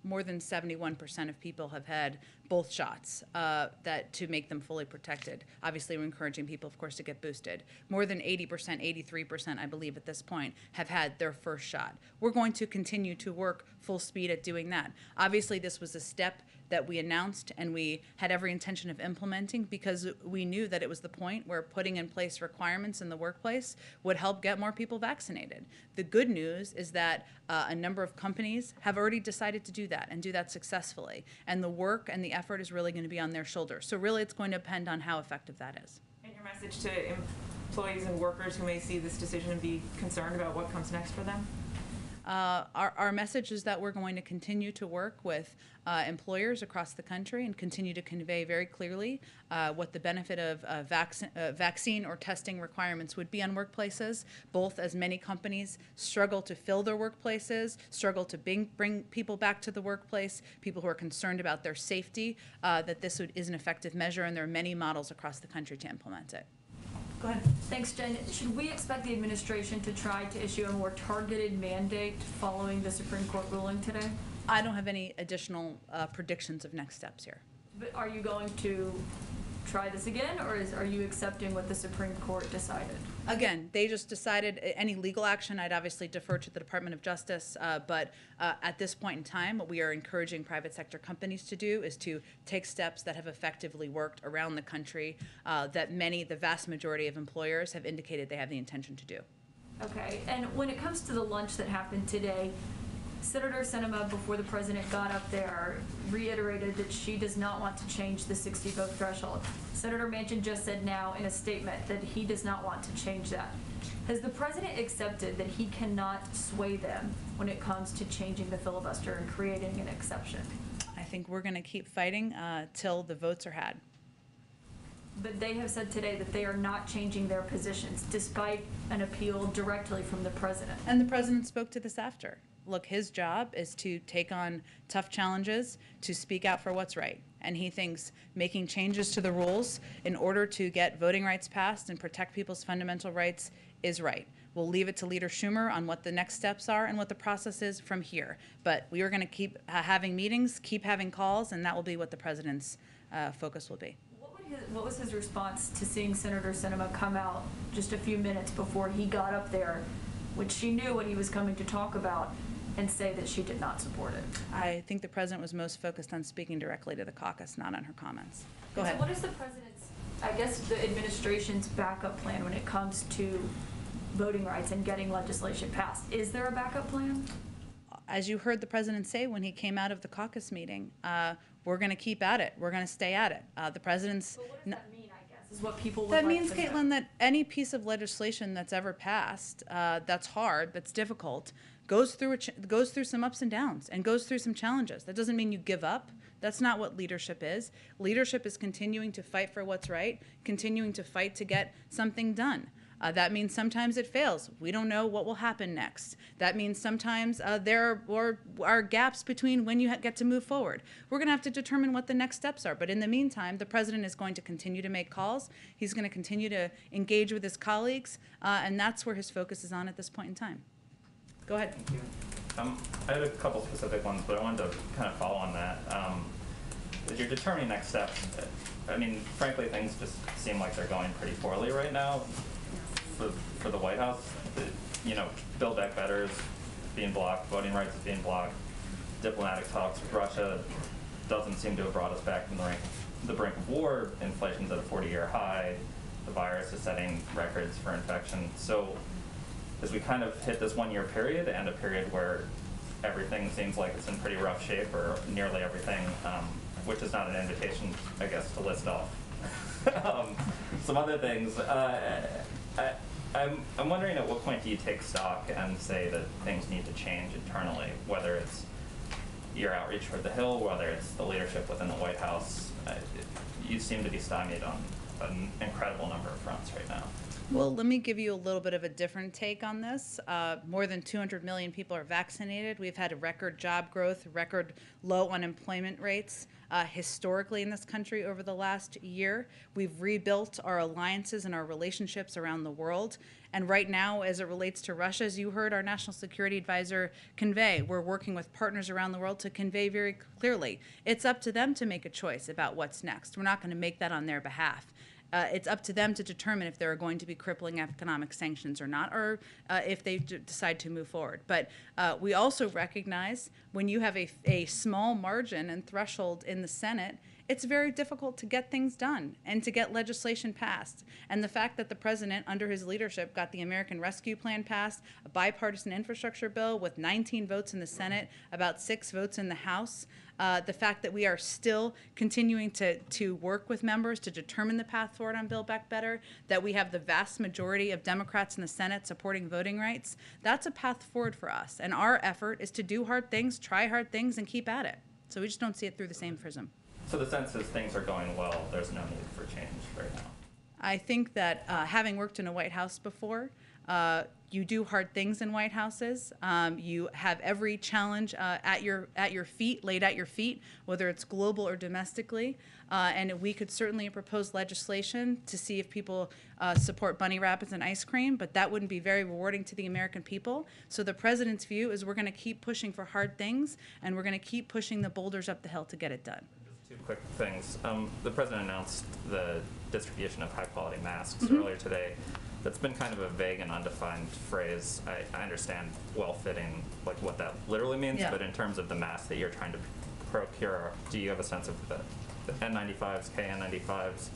more than 71% of people have had both shots to make them fully protected. Obviously, we're encouraging people, of course, to get boosted. More than 80%, 83%, I believe at this point, have had their first shot. We're going to continue to work full speed at doing that. Obviously, this was a step that we announced and we had every intention of implementing because we knew that it was the point where putting in place requirements in the workplace would help get more people vaccinated. The good news is that a number of companies have already decided to do that and do that successfully. And the work and the effort is really going to be on their shoulders. So really it's going to depend on how effective that is. And your message to employees and workers who may see this decision and be concerned about what comes next for them? Our message is that we're going to continue to work with employers across the country and continue to convey very clearly what the benefit of vaccine or testing requirements would be on workplaces, both as many companies struggle to fill their workplaces, struggle to bring people back to the workplace, people who are concerned about their safety, that this is an effective measure, and there are many models across the country to implement it. Go ahead. Thanks, Jen. Should we expect the administration to try to issue a more targeted mandate following the Supreme Court ruling today? I don't have any additional predictions of next steps here. But are you going to try this again, or are you accepting what the Supreme Court decided? Again, they just decided any legal action, I'd obviously defer to the Department of Justice, but at this point in time, what we are encouraging private sector companies to do is to take steps that have effectively worked around the country that the vast majority of employers have indicated they have the intention to do. Okay, and when it comes to the lunch that happened today, Senator Sinema, before the president got up there, reiterated that she does not want to change the 60 vote threshold. Senator Manchin just said now in a statement that he does not want to change that. Has the president accepted that he cannot sway them when it comes to changing the filibuster and creating an exception? I think we're going to keep fighting till the votes are had. But they have said today that they are not changing their positions, despite an appeal directly from the president. And the president spoke to this after. Look, his job is to take on tough challenges, to speak out for what's right. And he thinks making changes to the rules in order to get voting rights passed and protect people's fundamental rights is right. We'll leave it to Leader Schumer on what the next steps are and what the process is from here. But we are going to keep having meetings, keep having calls, and that will be what the president's focus will be. What was his response to seeing Senator Sinema come out just a few minutes before he got up there, which she knew what he was coming to talk about, and say that she did not support it? I think the president was most focused on speaking directly to the caucus, not on her comments. Go ahead. So what is the president's, I guess the administration's backup plan when it comes to voting rights and getting legislation passed? Is there a backup plan? As you heard the president say when he came out of the caucus meeting, we're going to keep at it. We're going to stay at it. The president's... But what does that mean, I guess, is what people would like to know. That means, Caitlin, that any piece of legislation that's ever passed, that's hard, that's difficult, goes through some ups and downs and goes through some challenges. That doesn't mean you give up. That's not what leadership is. Leadership is continuing to fight for what's right, continuing to fight to get something done. That means sometimes it fails. We don't know what will happen next. That means sometimes there are gaps between when you get to move forward. We're going to have to determine what the next steps are. But in the meantime, the president is going to continue to make calls. He's going to continue to engage with his colleagues, and that's where his focus is on at this point in time. Go ahead. Thank you. I had a couple specific ones, but I wanted to kind of follow on that. As you're determining next steps, I mean, frankly, things just seem like they're going pretty poorly right now for the White House. Build Back Better is being blocked, voting rights is being blocked, diplomatic talks with Russia doesn't seem to have brought us back from the brink of war. Inflation's at a 40-year high. The virus is setting records for infection. So as we kind of hit this one-year period and a period where everything seems like it's in pretty rough shape, or nearly everything, which is not an invitation, I guess, to list off some other things. I'm wondering, at what point do you take stock and say that things need to change internally, whether it's your outreach toward the Hill, whether it's the leadership within the White House? You seem to be stymied on an incredible number of fronts right now. Well, let me give you a little bit of a different take on this. More than 200 million people are vaccinated. We've had a record job growth, record low unemployment rates historically in this country over the last year. We've rebuilt our alliances and our relationships around the world. And right now, as it relates to Russia, as you heard our National Security Advisor convey, we're working with partners around the world to convey very clearly. It's up to them to make a choice about what's next. We're not going to make that on their behalf. It's up to them to determine if there are going to be crippling economic sanctions or not, or if they decide to move forward. But we also recognize when you have a small margin and threshold in the Senate, it's very difficult to get things done and to get legislation passed. And the fact that the president, under his leadership, got the American Rescue Plan passed, a bipartisan infrastructure bill with 19 votes in the Senate, about 6 votes in the House, the fact that we are still continuing to work with members to determine the path forward on Build Back Better, that we have the vast majority of Democrats in the Senate supporting voting rights, that's a path forward for us. And our effort is to do hard things, try hard things, and keep at it. So we just don't see it through the same prism. So the sense is things are going well, there's no need for change right now. I think that having worked in a White House before, you do hard things in White Houses. You have every challenge at your feet, laid at your feet, whether it's global or domestically. And we could certainly propose legislation to see if people support bunny rabbits and ice cream, but that wouldn't be very rewarding to the American people. So the president's view is we're going to keep pushing for hard things, and we're going to keep pushing the boulders up the hill to get it done. Two quick things. The president announced the distribution of high-quality masks earlier today. That's been kind of a vague and undefined phrase. I understand well-fitting, like what that literally means, but in terms of the masks that you're trying to procure, do you have a sense of the N95s, KN95s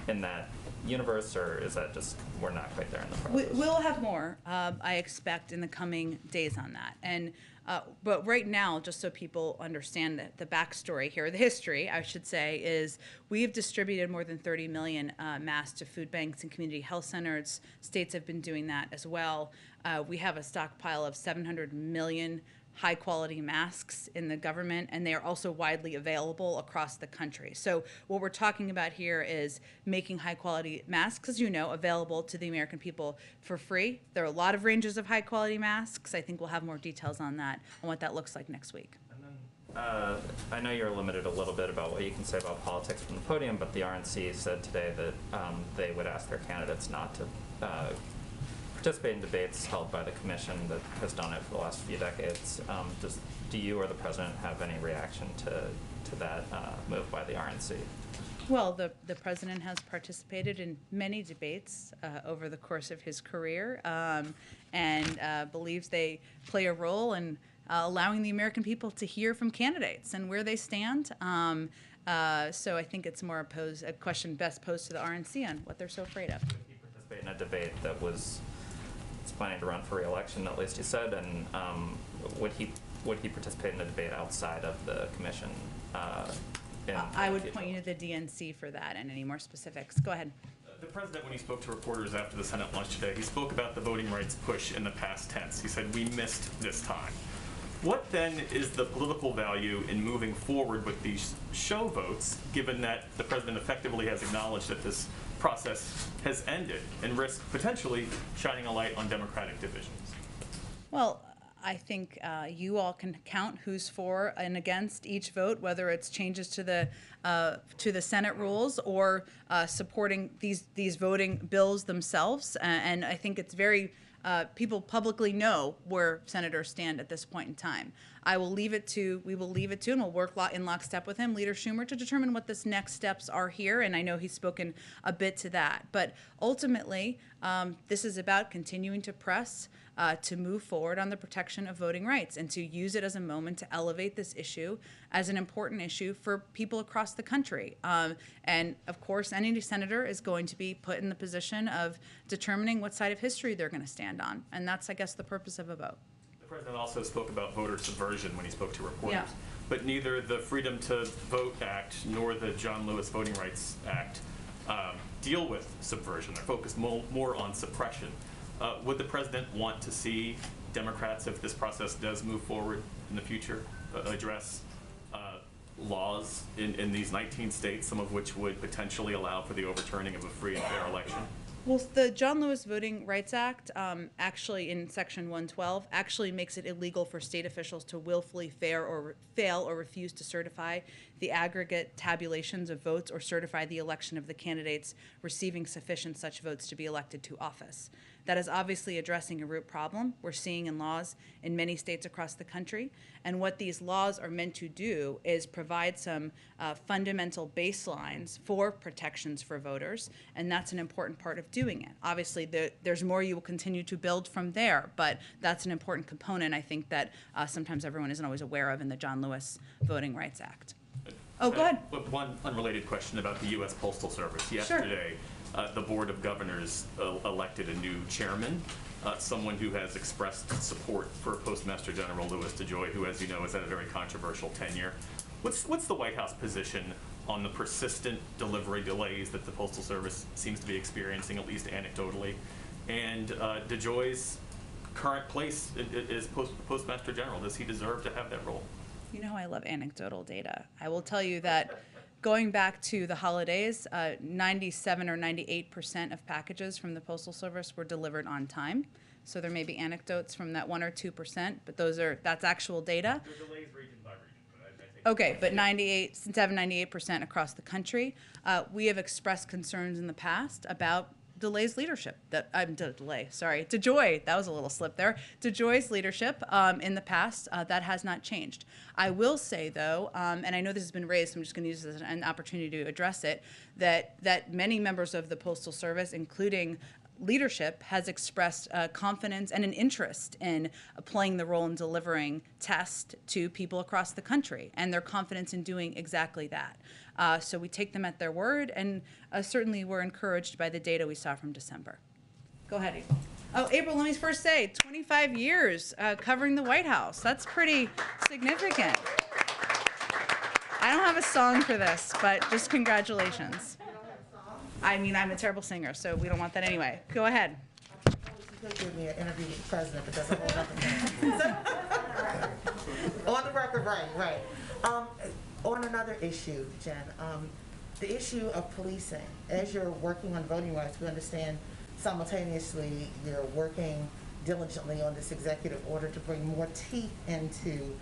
in that universe, or is that just we're not quite there in the process? We'll have more, I expect, in the coming days on that. And but right now, just so people understand the backstory here, the history, I should say, is we've distributed more than 30 million masks to food banks and community health centers. States have been doing that as well. We have a stockpile of 700 million high-quality masks in the government, and they are also widely available across the country. So what we're talking about here is making high-quality masks, as you know, available to the American people for free. There are a lot of ranges of high-quality masks. I think we'll have more details on that, on what that looks like next week. And then, I know you're limited a little bit about what you can say about politics from the podium, but the RNC said today that they would ask their candidates not to participate in debates held by the commission that has done it for the last few decades. Do you or the president have any reaction to that move by the RNC? Well, the president has participated in many debates over the course of his career and believes they play a role in allowing the American people to hear from candidates and where they stand. So I think it's more a question best posed to the RNC on what they're so afraid of. Would he participate in a debate that was planning to run for re-election, at least he said, and would he participate in a debate outside of the commission? I would point you to the DNC for that and any more specifics. Go ahead. The president, when he spoke to reporters after the Senate lunch today, he spoke about the voting rights push in the past tense. He said, we missed this time. What then is the political value in moving forward with these show votes, given that the president effectively has acknowledged that this process has ended and risks potentially shining a light on Democratic divisions? Well, I think you all can count who's for and against each vote, whether it's changes to the Senate rules or supporting these voting bills themselves. And I think it's very people publicly know where senators stand at this point in time. We will leave it to, and we'll work in lockstep with him, Leader Schumer, to determine what the next steps are here. And I know he's spoken a bit to that. But ultimately, this is about continuing to press to move forward on the protection of voting rights and to use it as a moment to elevate this issue as an important issue for people across the country. And of course, any senator is going to be put in the position of determining what side of history they're going to stand on. And that's, I guess, the purpose of a vote. The president also spoke about voter subversion when he spoke to reporters. Yeah. But neither the Freedom to Vote Act nor the John Lewis Voting Rights Act deal with subversion. They're focused more on suppression. Would the president want to see Democrats, if this process does move forward in the future, address laws in these 19 states, some of which would potentially allow for the overturning of a free and fair election? Well, the John Lewis Voting Rights Act, actually in Section 112, actually makes it illegal for state officials to willfully fail or refuse to certify the aggregate tabulations of votes or certify the election of the candidates receiving sufficient such votes to be elected to office. That is obviously addressing a root problem we're seeing in laws in many states across the country. And what these laws are meant to do is provide some fundamental baselines for protections for voters, and that's an important part of doing it. Obviously, there's more you will continue to build from there, but that's an important component, I think, that sometimes everyone isn't always aware of in the John Lewis Voting Rights Act. Oh, go ahead. One unrelated question about the U.S. Postal Service. Yesterday, the Board of Governors elected a new chairman, someone who has expressed support for Postmaster General Louis DeJoy, who, as you know, has had a very controversial tenure. What's the White House position on the persistent delivery delays that the Postal Service seems to be experiencing, at least anecdotally, and DeJoy's current place as Postmaster General? Does he deserve to have that role? You know, I love anecdotal data. I will tell you that going back to the holidays, 97 or 98% of packages from the Postal Service were delivered on time. So there may be anecdotes from that 1 or 2%, but that's actual data. There are delays region by region, but I think. Okay, but 98% across the country. We have expressed concerns in the past about DeJoy's leadership. DeJoy, that was a little slip there. DeJoy's leadership in the past, that has not changed. I will say, though, and I know this has been raised, so I'm just going to use this as an opportunity to address it, that many members of the Postal Service, including leadership, has expressed confidence and an interest in playing the role in delivering tests to people across the country, and their confidence in doing exactly that. So we take them at their word, and certainly we're encouraged by the data we saw from December. Go ahead, April. Oh, April, let me first say, 25 years covering the White House. That's pretty significant. I don't have a song for this, but just congratulations. I mean, I'm a terrible singer, so we don't want that anyway. Go ahead. You could give me an interview with the president, but that's a whole other thing. On the record, right. On another issue, Jen, the issue of policing. As you're working on voting rights, we understand simultaneously you're working diligently on this executive order to bring more teeth into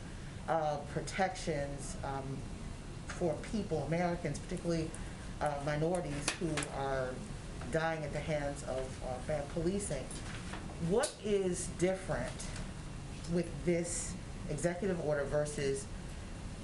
protections for people, Americans, particularly minorities who are dying at the hands of bad policing. What is different with this executive order versus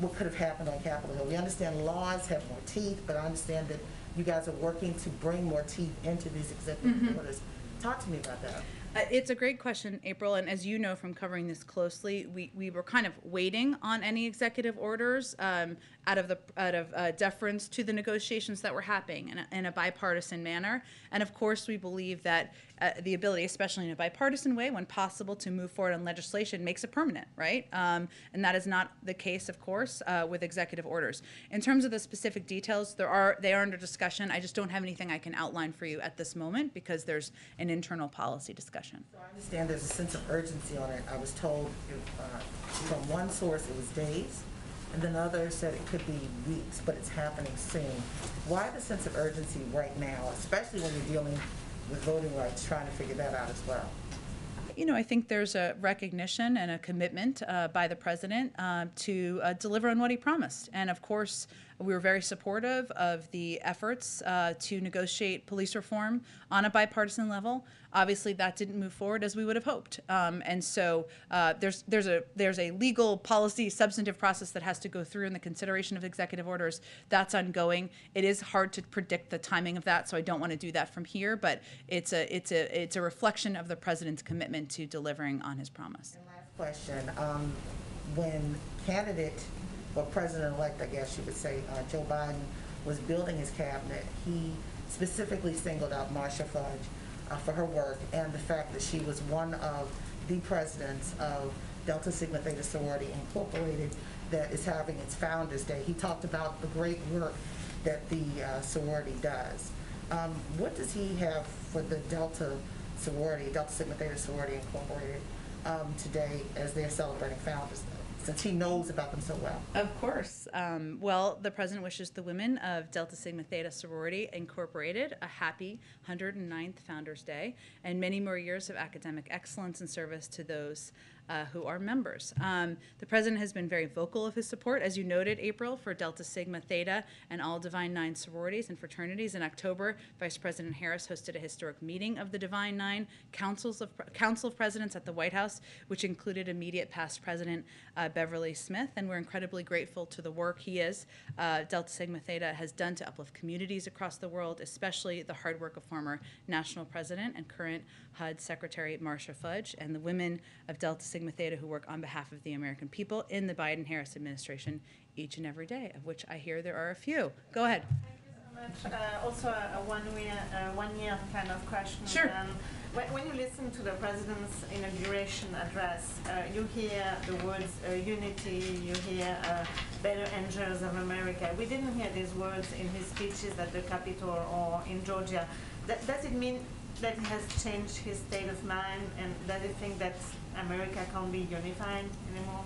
what could have happened on Capitol Hill? We understand laws have more teeth, but I understand that you guys are working to bring more teeth into these executive orders. Talk to me about that. It's a great question, April, and as you know from covering this closely, we were kind of waiting on any executive orders out of deference to the negotiations that were happening in a bipartisan manner. And of course, we believe that the ability, especially in a bipartisan way, when possible, to move forward on legislation makes it permanent, right? And that is not the case, of course, with executive orders. In terms of the specific details, they are under discussion. I just don't have anything I can outline for you at this moment because there's an internal policy discussion. So I understand there's a sense of urgency on it. I was told from one source it was days, and then others said it could be weeks, but it's happening soon. Why the sense of urgency right now, especially when you're dealing with voting rights, trying to figure that out as well? You know, I think there's a recognition and a commitment by the president to deliver on what he promised. And of course, we were very supportive of the efforts to negotiate police reform on a bipartisan level. Obviously, that didn't move forward as we would have hoped. And so there's a legal policy substantive process that has to go through in the consideration of executive orders. That's ongoing. It is hard to predict the timing of that, so I don't want to do that from here. But it's a reflection of the president's commitment to delivering on his promise. And last question: when candidate or president-elect, I guess you would say, Joe Biden was building his cabinet, he specifically singled out Marcia Fudge for her work and the fact that she was one of the presidents of Delta Sigma Theta Sorority Incorporated that is having its Founders Day. He talked about the great work that the sorority does. What does he have for the Delta Sigma Theta Sorority Incorporated today as they're celebrating Founders Day, since he knows about them so well? Of course. Well, the president wishes the women of Delta Sigma Theta Sorority Incorporated a happy 109th Founders Day and many more years of academic excellence and service to those who are members. The president has been very vocal of his support, as you noted, April, for Delta Sigma Theta and all Divine Nine sororities and fraternities. In October, Vice President Harris hosted a historic meeting of the Divine Nine Council of Presidents at the White House, which included immediate past President Beverly Smith, and we're incredibly grateful to the work Delta Sigma Theta has done to uplift communities across the world, especially the hard work of former National President and current HUD Secretary Marcia Fudge and the women of Delta Sigma Theta who work on behalf of the American people in the Biden-Harris administration each and every day, of which I hear there are a few. Go ahead. Thank you so much. Also a one-year kind of question. Sure. When you listen to the president's inauguration address, you hear the words unity, you hear better angels of America. We didn't hear these words in his speeches at the Capitol or in Georgia. Does it mean that he has changed his state of mind, and does he think that America can't be unified anymore?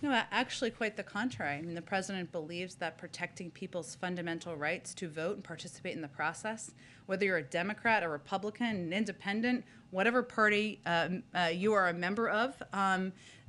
No, actually quite the contrary. I mean, the president believes that protecting people's fundamental rights to vote and participate in the process, whether you're a Democrat, a Republican, an independent, whatever party you are a member of,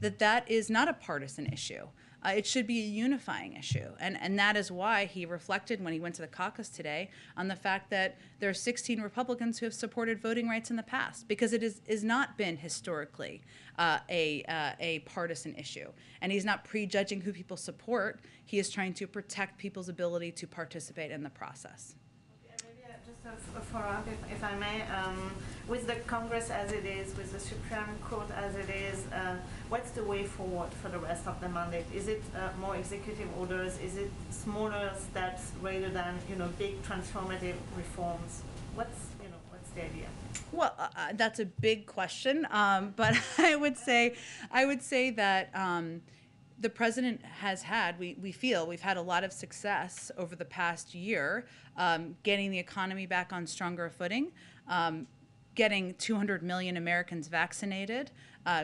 that is not a partisan issue. It should be a unifying issue. And that is why he reflected when he went to the caucus today on the fact that there are 16 Republicans who have supported voting rights in the past, because it is not been historically a partisan issue. And he's not prejudging who people support. He is trying to protect people's ability to participate in the process. Maybe just a follow-up, if I may. With the Congress as it is, with the Supreme Court as it is, what's the way forward for the rest of the mandate? Is it more executive orders? Is it smaller steps rather than big transformative reforms? What's the idea? Well, that's a big question, but I would say that the president has had, we feel we've had a lot of success over the past year getting the economy back on stronger footing, getting 200 million Americans vaccinated,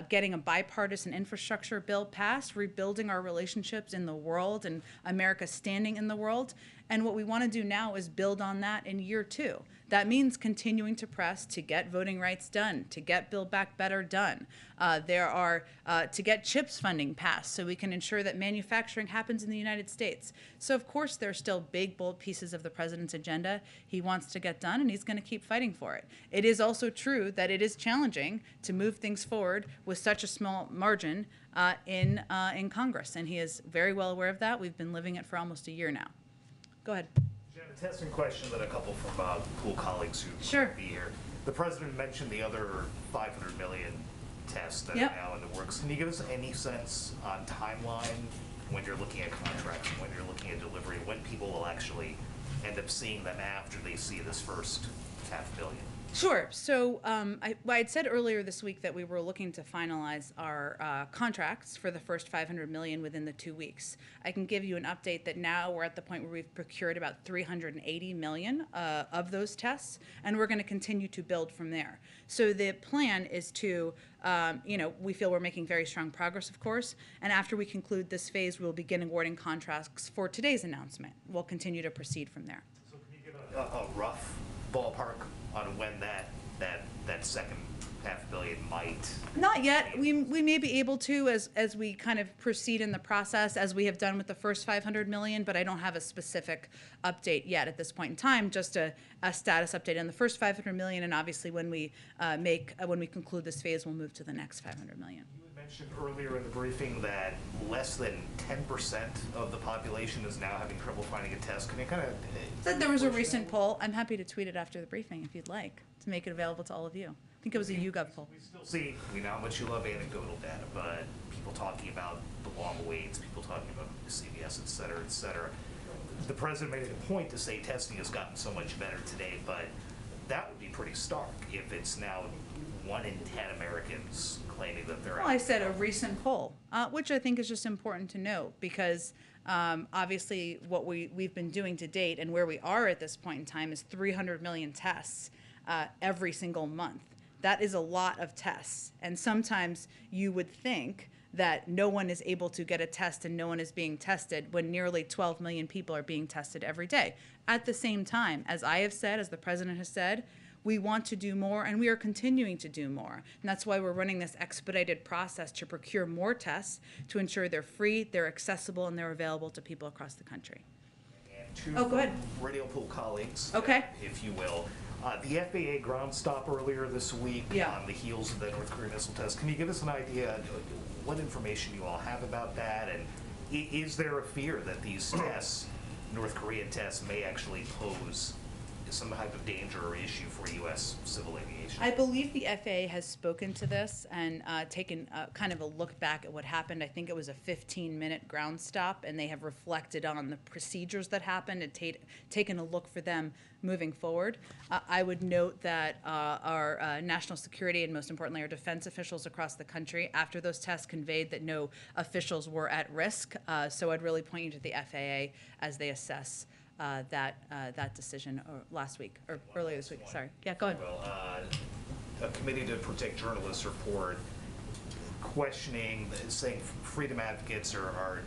getting a bipartisan infrastructure bill passed, rebuilding our relationships in the world and America's standing in the world. And what we want to do now is build on that in year two. That means continuing to press to get voting rights done, to get Build Back Better done. To get CHIPS funding passed so we can ensure that manufacturing happens in the United States. So of course there's still big, bold pieces of the president's agenda he wants to get done, and he's going to keep fighting for it. It is also true that it is challenging to move things forward with such a small margin in Congress, and he is very well aware of that. We've been living it for almost a year now. Go ahead. Jen, a testing question that a couple from pool colleagues who Sure. be here. The president mentioned the other 500 million tests that Yep. are now in the works. Can you give us any sense on timeline when you're looking at contracts, when you're looking at delivery, when people will actually end up seeing them after they see this first 500 million? Sure. So I had said earlier this week that we were looking to finalize our contracts for the first 500 million within the 2 weeks. I can give you an update that now we're at the point where we've procured about 380 million of those tests, and we're going to continue to build from there. So the plan is to, we feel we're making very strong progress, of course, and after we conclude this phase, we'll begin awarding contracts for today's announcement. We'll continue to proceed from there. So can you give a rough ballpark on when that second $500 million might? Not yet. We may be able to as we kind of proceed in the process, as we have done with the first 500 million, but I don't have a specific update yet at this point in time, just a status update on the first 500 million, and obviously when we conclude this phase, we'll move to the next 500 million. You had mentioned earlier in the briefing that less than 10% of the population is now having trouble finding a test. Can you kind of... Said there was a recent poll. I'm happy to tweet it after the briefing if you'd like, to make it available to all of you. I think it was a YouGov poll. We still see, we know how much you love anecdotal data, but people talking about the long waits, people talking about CVS, et cetera, et cetera. The president made it a point to say testing has gotten so much better today, but that would be pretty stark if it's now 1 in 10 Americans claiming that they're Well, I said a recent poll, which I think is just important to note because obviously what we've been doing to date and where we are at this point in time is 300 million tests every single month. That is a lot of tests. And sometimes you would think that no one is able to get a test and no one is being tested when nearly 12 million people are being tested every day. At the same time, as I have said, as the president has said, we want to do more and we are continuing to do more. And that's why we're running this expedited process to procure more tests to ensure they're free, they're accessible, and they're available to people across the country. And go ahead. Radio pool colleagues, Okay. if you will. The FAA ground stop earlier this week on the heels of the North Korean missile test. Can you give us an idea what information you all have about that? And is there a fear that these tests, North Korean tests, may actually pose some type of danger or issue for U.S. civil aviation? I believe the FAA has spoken to this and taken kind of a look back at what happened. I think it was a 15-minute ground stop, and they have reflected on the procedures that happened and taken a look for them moving forward. I would note that our national security and most importantly our defense officials across the country after those tests conveyed that no officials were at risk. So I'd really point you to the FAA as they assess that decision last week or earlier this week. Sorry. Yeah, go ahead. Well, a Committee to Protect Journalists report questioning, saying freedom advocates are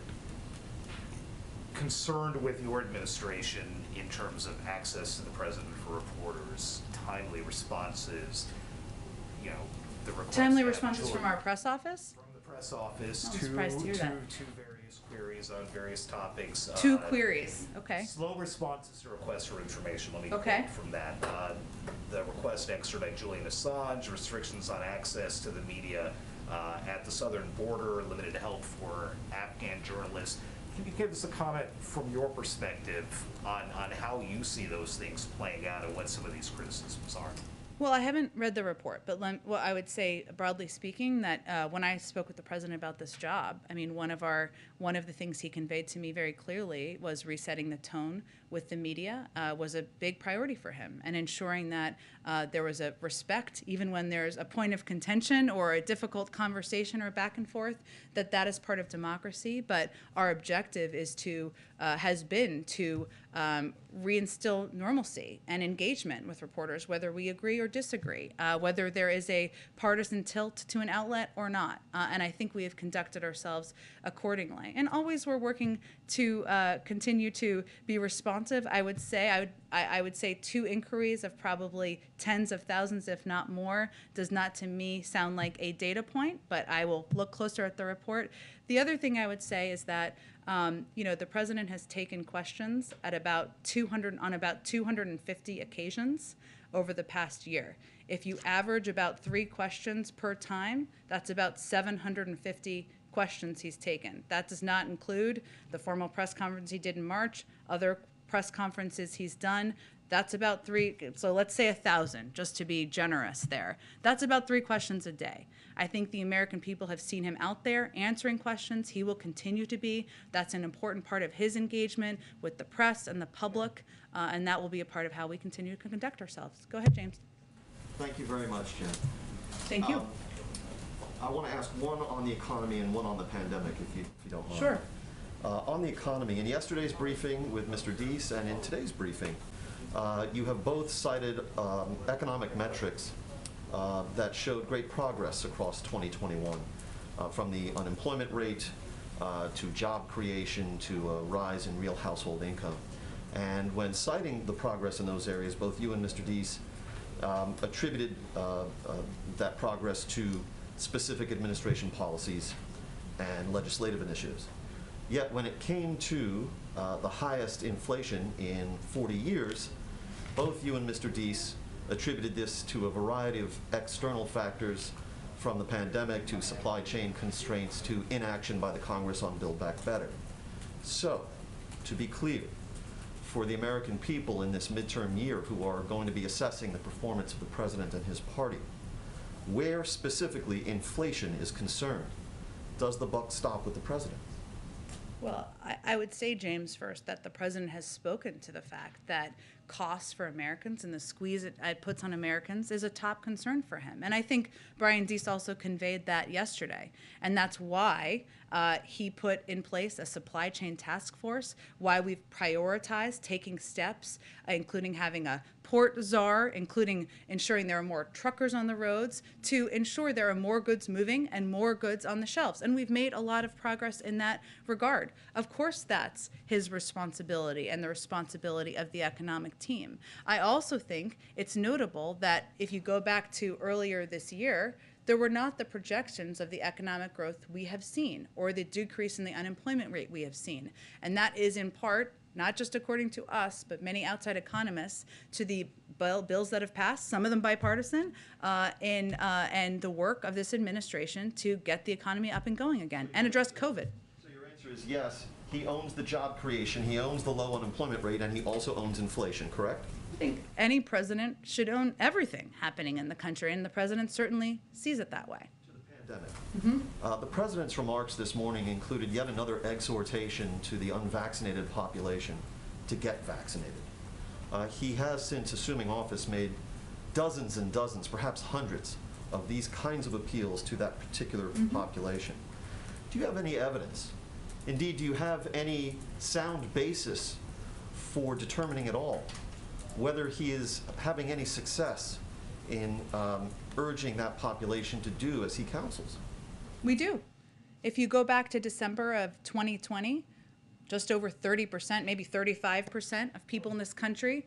concerned with your administration in terms of access to the president for reporters, timely responses, the request. Timely responses from our press office? From the press office I'm surprised to hear that. to various queries on various topics. Two queries, okay. Slow responses to requests for information. Let me Okay. quote from that. The request to extradite Julian Assange, restrictions on access to the media at the southern border, limited help for Afghan journalists. Can you give us a comment from your perspective on how you see those things playing out and what some of these criticisms are? Well, I haven't read the report, but I would say, broadly speaking, that when I spoke with the president about this job, I mean, one of the things he conveyed to me very clearly was resetting the tone with the media was a big priority for him, and ensuring that there was a respect, even when there's a point of contention or a difficult conversation or back and forth, that is part of democracy. But our objective has been to reinstill normalcy and engagement with reporters, whether we agree or disagree, whether there is a partisan tilt to an outlet or not. And I think we have conducted ourselves accordingly. And always we're working to continue to be responsive. I would say 2 inquiries of probably tens of thousands, if not more, does not to me sound like a data point, but I will look closer at the report. The other thing I would say is that the president has taken questions on about 250 occasions over the past year. If you average about 3 questions per time, that's about 750 questions he's taken. That does not include the formal press conference he did in March, other press conferences he's done. That's about 3, so let's say 1,000, just to be generous there. That's about 3 questions a day. I think the American people have seen him out there answering questions. He will continue to be. That's an important part of his engagement with the press and the public, and that will be a part of how we continue to conduct ourselves. Go ahead, James. Thank you very much, Jen. Thank you. I want to ask one on the economy and one on the pandemic, if you don't mind. Sure. On the economy, in yesterday's briefing with Mr. Deese and in today's briefing, you have both cited economic metrics that showed great progress across 2021, from the unemployment rate to job creation to a rise in real household income. And when citing the progress in those areas, both you and Mr. Deese attributed that progress to specific administration policies and legislative initiatives. Yet when it came to the highest inflation in 40 years, both you and Mr. Deese attributed this to a variety of external factors, from the pandemic to supply chain constraints to inaction by the Congress on Build Back Better. So, to be clear, for the American people in this midterm year who are going to be assessing the performance of the president and his party, where specifically inflation is concerned, does the buck stop with the president? Well, I would say, James, first, that the president has spoken to the fact that costs for Americans and the squeeze it puts on Americans is a top concern for him. And I think Brian Deese also conveyed that yesterday. And that's why he put in place a supply chain task force, why we've prioritized taking steps, including having a port czar, including ensuring there are more truckers on the roads, to ensure there are more goods moving and more goods on the shelves. And we've made a lot of progress in that regard. Of course, that's his responsibility and the responsibility of the economic team. I also think it's notable that if you go back to earlier this year, there were not the projections of the economic growth we have seen or the decrease in the unemployment rate we have seen. And that is in part, not just according to us, but many outside economists, to the bills that have passed, some of them bipartisan, and the work of this administration to get the economy up and going again and address COVID. So your answer is yes, he owns the job creation, he owns the low unemployment rate, and he also owns inflation, correct? I think any president should own everything happening in the country, and the president certainly sees it that way. Pandemic. The president's remarks this morning included yet another exhortation to the unvaccinated population to get vaccinated. He has, since assuming office, made dozens and dozens, perhaps hundreds, of these kinds of appeals to that particular population. Do you have any evidence? Indeed, do you have any sound basis for determining at all whether he is having any success in urging that population to do as he counsels? We do. If you go back to December of 2020, just over 30%, maybe 35% of people in this country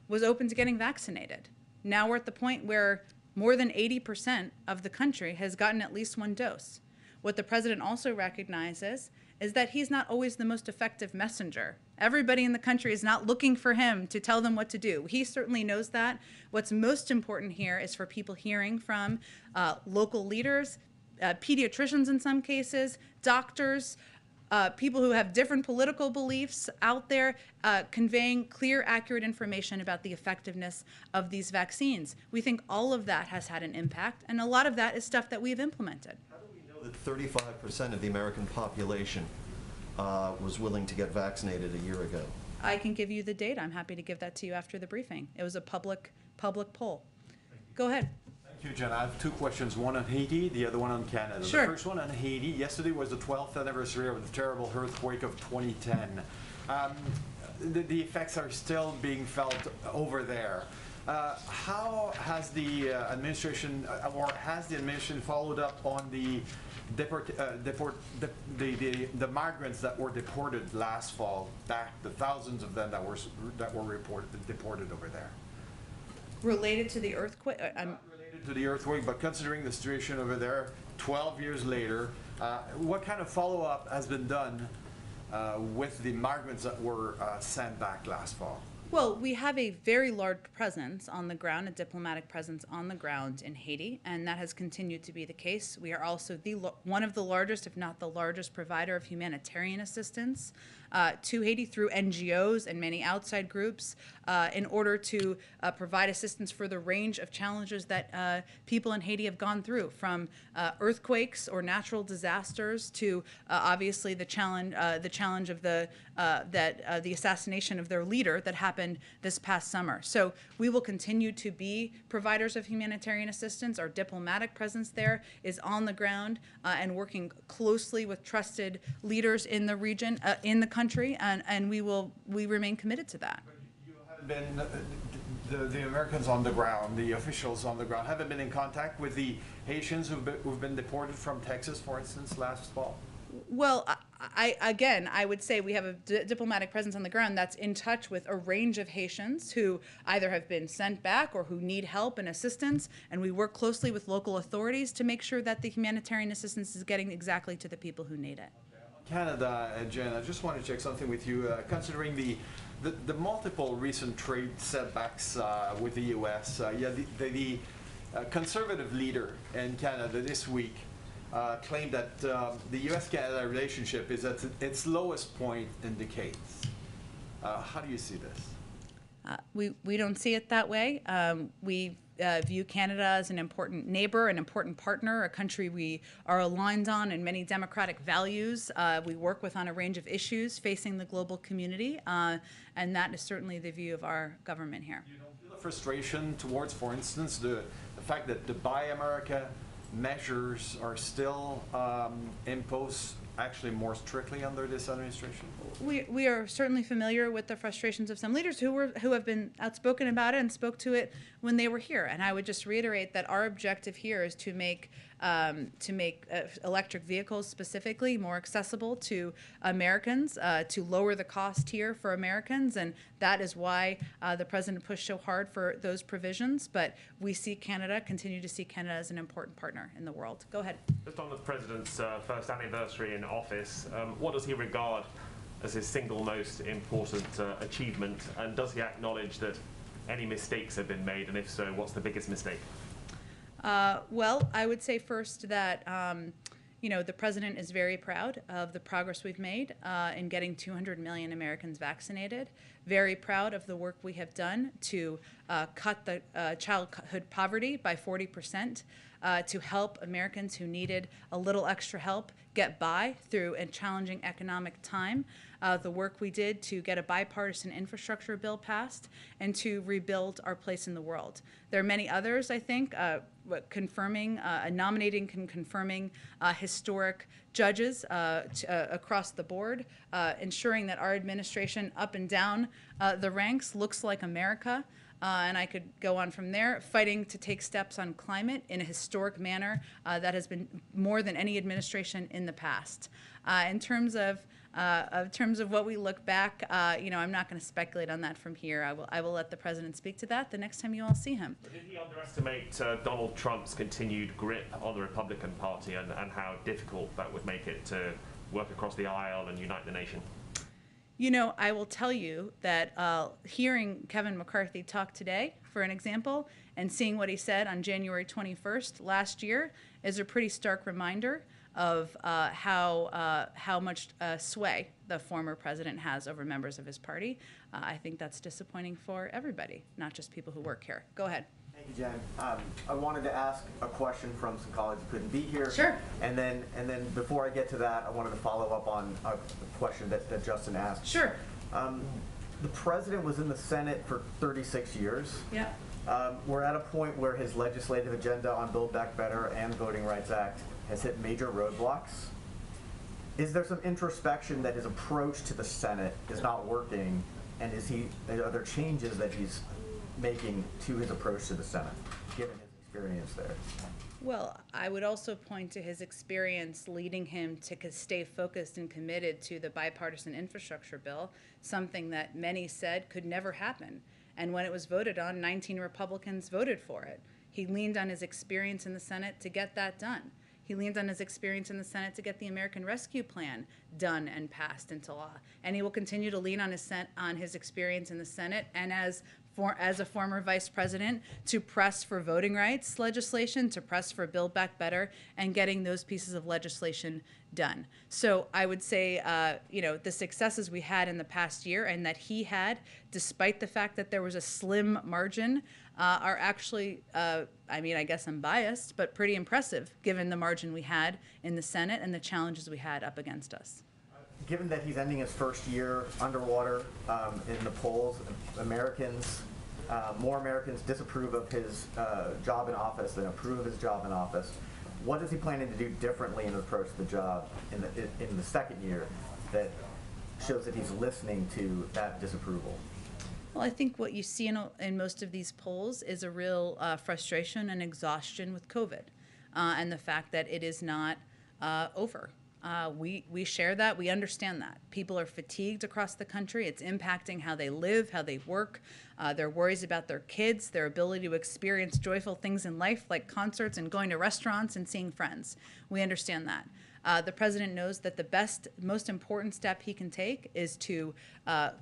was open to getting vaccinated. Now we're at the point where more than 80% of the country has gotten at least one dose. What the president also recognizes is that he's not always the most effective messenger. Everybody in the country is not looking for him to tell them what to do. He certainly knows that. What's most important here is for people hearing from local leaders, pediatricians in some cases, doctors, people who have different political beliefs out there, conveying clear, accurate information about the effectiveness of these vaccines. We think all of that has had an impact, and a lot of that is stuff that we've implemented. How do we know that 35% of the American population was willing to get vaccinated a year ago? I can give you the data. I'm happy to give that to you after the briefing. It was a public poll. Go ahead. Thank you, Jen. I have two questions, one on Haiti, the other one on Canada. Sure. The first one on Haiti. Yesterday was the 12th anniversary of the terrible earthquake of 2010. The effects are still being felt over there. How has the administration, or has the administration followed up on the migrants that were deported last fall, back the thousands of them that were deported over there? Related to the earthquake? Related to the earthquake, but considering the situation over there, 12 years later, what kind of follow-up has been done with the migrants that were sent back last fall? Well, we have a very large presence on the ground, a diplomatic presence on the ground in Haiti, and that has continued to be the case. We are also one of the largest, if not the largest, provider of humanitarian assistance to Haiti through NGOs and many outside groups in order to provide assistance for the range of challenges that people in Haiti have gone through, from earthquakes or natural disasters to obviously the challenge of the assassination of their leader that happened happened this past summer. So we will continue to be providers of humanitarian assistance. Our diplomatic presence there is on the ground and working closely with trusted leaders in the region, in the country, and we remain committed to that. You haven't been, the Americans on the ground, the officials on the ground, haven't been in contact with the Haitians who've been deported from Texas, for instance, last fall? Well, I would say we have a diplomatic presence on the ground that's in touch with a range of Haitians who either have been sent back or who need help and assistance, and we work closely with local authorities to make sure that the humanitarian assistance is getting exactly to the people who need it. Canada, Jen, I just want to check something with you. Considering the multiple recent trade setbacks with the U.S., the conservative leader in Canada this week claimed that the U.S.-Canada relationship is at its lowest point in decades. How do you see this? We don't see it that way. We view Canada as an important neighbor, an important partner, a country we are aligned on in many democratic values. We work with on a range of issues facing the global community, and that is certainly the view of our government here. You don't feel a frustration towards, for instance, the fact that the Buy America measures are still imposed actually more strictly under this administration? We are certainly familiar with the frustrations of some leaders who have been outspoken about it and spoke to it when they were here. And I would just reiterate that our objective here is to make electric vehicles specifically more accessible to Americans, to lower the cost here for Americans, and that is why the president pushed so hard for those provisions. But we see Canada, continue to see Canada as an important partner in the world. Go ahead. Just on the president's first anniversary in office, what does he regard as his single most important achievement, and does he acknowledge that any mistakes have been made, and if so, what's the biggest mistake? Well, I would say first that the president is very proud of the progress we've made in getting 200 million Americans vaccinated. Very proud of the work we have done to cut the childhood poverty by 40%, to help Americans who needed a little extra help get by through a challenging economic time. The work we did to get a bipartisan infrastructure bill passed and to rebuild our place in the world. There are many others, I think, nominating and confirming historic judges across the board, ensuring that our administration up and down the ranks looks like America. And I could go on from there, fighting to take steps on climate in a historic manner that has been more than any administration in the past. In terms of what we look back, I'm not going to speculate on that from here. I will let the president speak to that the next time you all see him. Did he underestimate Donald Trump's continued grip on the Republican Party and how difficult that would make it to work across the aisle and unite the nation? I will tell you that hearing Kevin McCarthy talk today, for an example, and seeing what he said on January 21st last year is a pretty stark reminder of how much sway the former president has over members of his party. I think that's disappointing for everybody, not just people who work here. Go ahead. Thank you, Jen. I wanted to ask a question from some colleagues who couldn't be here. Sure. And then before I get to that, I wanted to follow up on a question that Justin asked. Sure. The president was in the Senate for 36 years. Yeah. We're at a point where his legislative agenda on Build Back Better and Voting Rights Act has hit major roadblocks. Is there some introspection that his approach to the Senate is not working, and are there changes that he's making to his approach to the Senate, given his experience there? Well, I would also point to his experience leading him to stay focused and committed to the bipartisan infrastructure bill, something that many said could never happen. And when it was voted on, 19 Republicans voted for it. He leaned on his experience in the Senate to get that done. He leaned on his experience in the Senate to get the American Rescue Plan done and passed into law. And he will continue to lean on his experience in the Senate and as a former vice president to press for voting rights legislation, to press for Build Back Better, and getting those pieces of legislation done. So I would say, the successes we had in the past year and that he had, despite the fact that there was a slim margin, are actually, I guess I'm biased, but pretty impressive given the margin we had in the Senate and the challenges we had up against us. given that he's ending his first year underwater in the polls, more Americans disapprove of his job in office than approve of his job in office. What is he planning to do differently in his approach to the job in the second year that shows that he's listening to that disapproval? Well, I think what you see in most of these polls is a real frustration and exhaustion with COVID, and the fact that it is not over. We share that. We understand that. People are fatigued across the country. It's impacting how they live, how they work. They're worries about their kids, their ability to experience joyful things in life like concerts and going to restaurants and seeing friends. We understand that. The president knows that the most important step he can take is to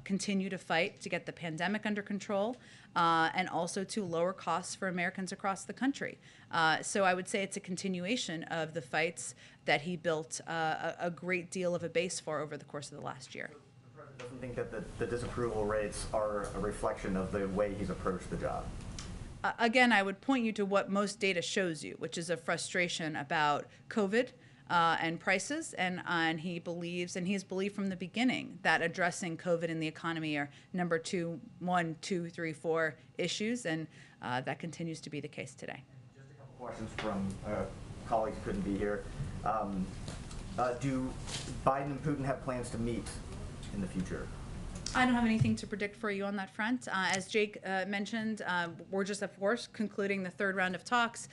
continue to fight to get the pandemic under control and also to lower costs for Americans across the country. So I would say it's a continuation of the fights that he built a great deal of a base for over the course of the last year. The president doesn't think that the disapproval rates are a reflection of the way he's approached the job? Again, I would point you to what most data shows you, which is a frustration about COVID and prices, and he believes, and he's believed from the beginning, that addressing COVID and the economy are number 1, 2, 3, 4 issues, and that continues to be the case today. Just a couple questions from colleagues who couldn't be here. Do Biden and Putin have plans to meet in the future? I don't have anything to predict for you on that front. As Jake mentioned, we're just, of course, concluding the third round of talks.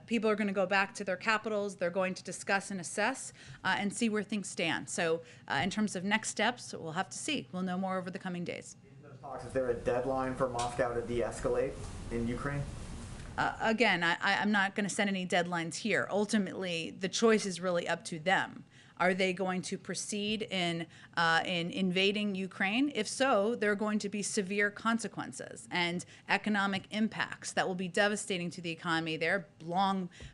People are going to go back to their capitals. They're going to discuss and assess and see where things stand. So in terms of next steps, we'll have to see. We'll know more over the coming days. In those talks, is there a deadline for Moscow to de-escalate in Ukraine? Again, I'm not going to set any deadlines here. Ultimately, the choice is really up to them. Are they going to proceed in invading Ukraine? If so, there are going to be severe consequences and economic impacts that will be devastating to the economy there,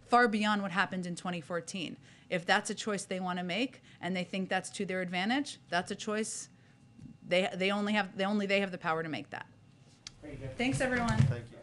far beyond what happened in 2014. If that's a choice they want to make and they think that's to their advantage, that's a choice they only have the power to make that. Thanks, everyone. Thank you.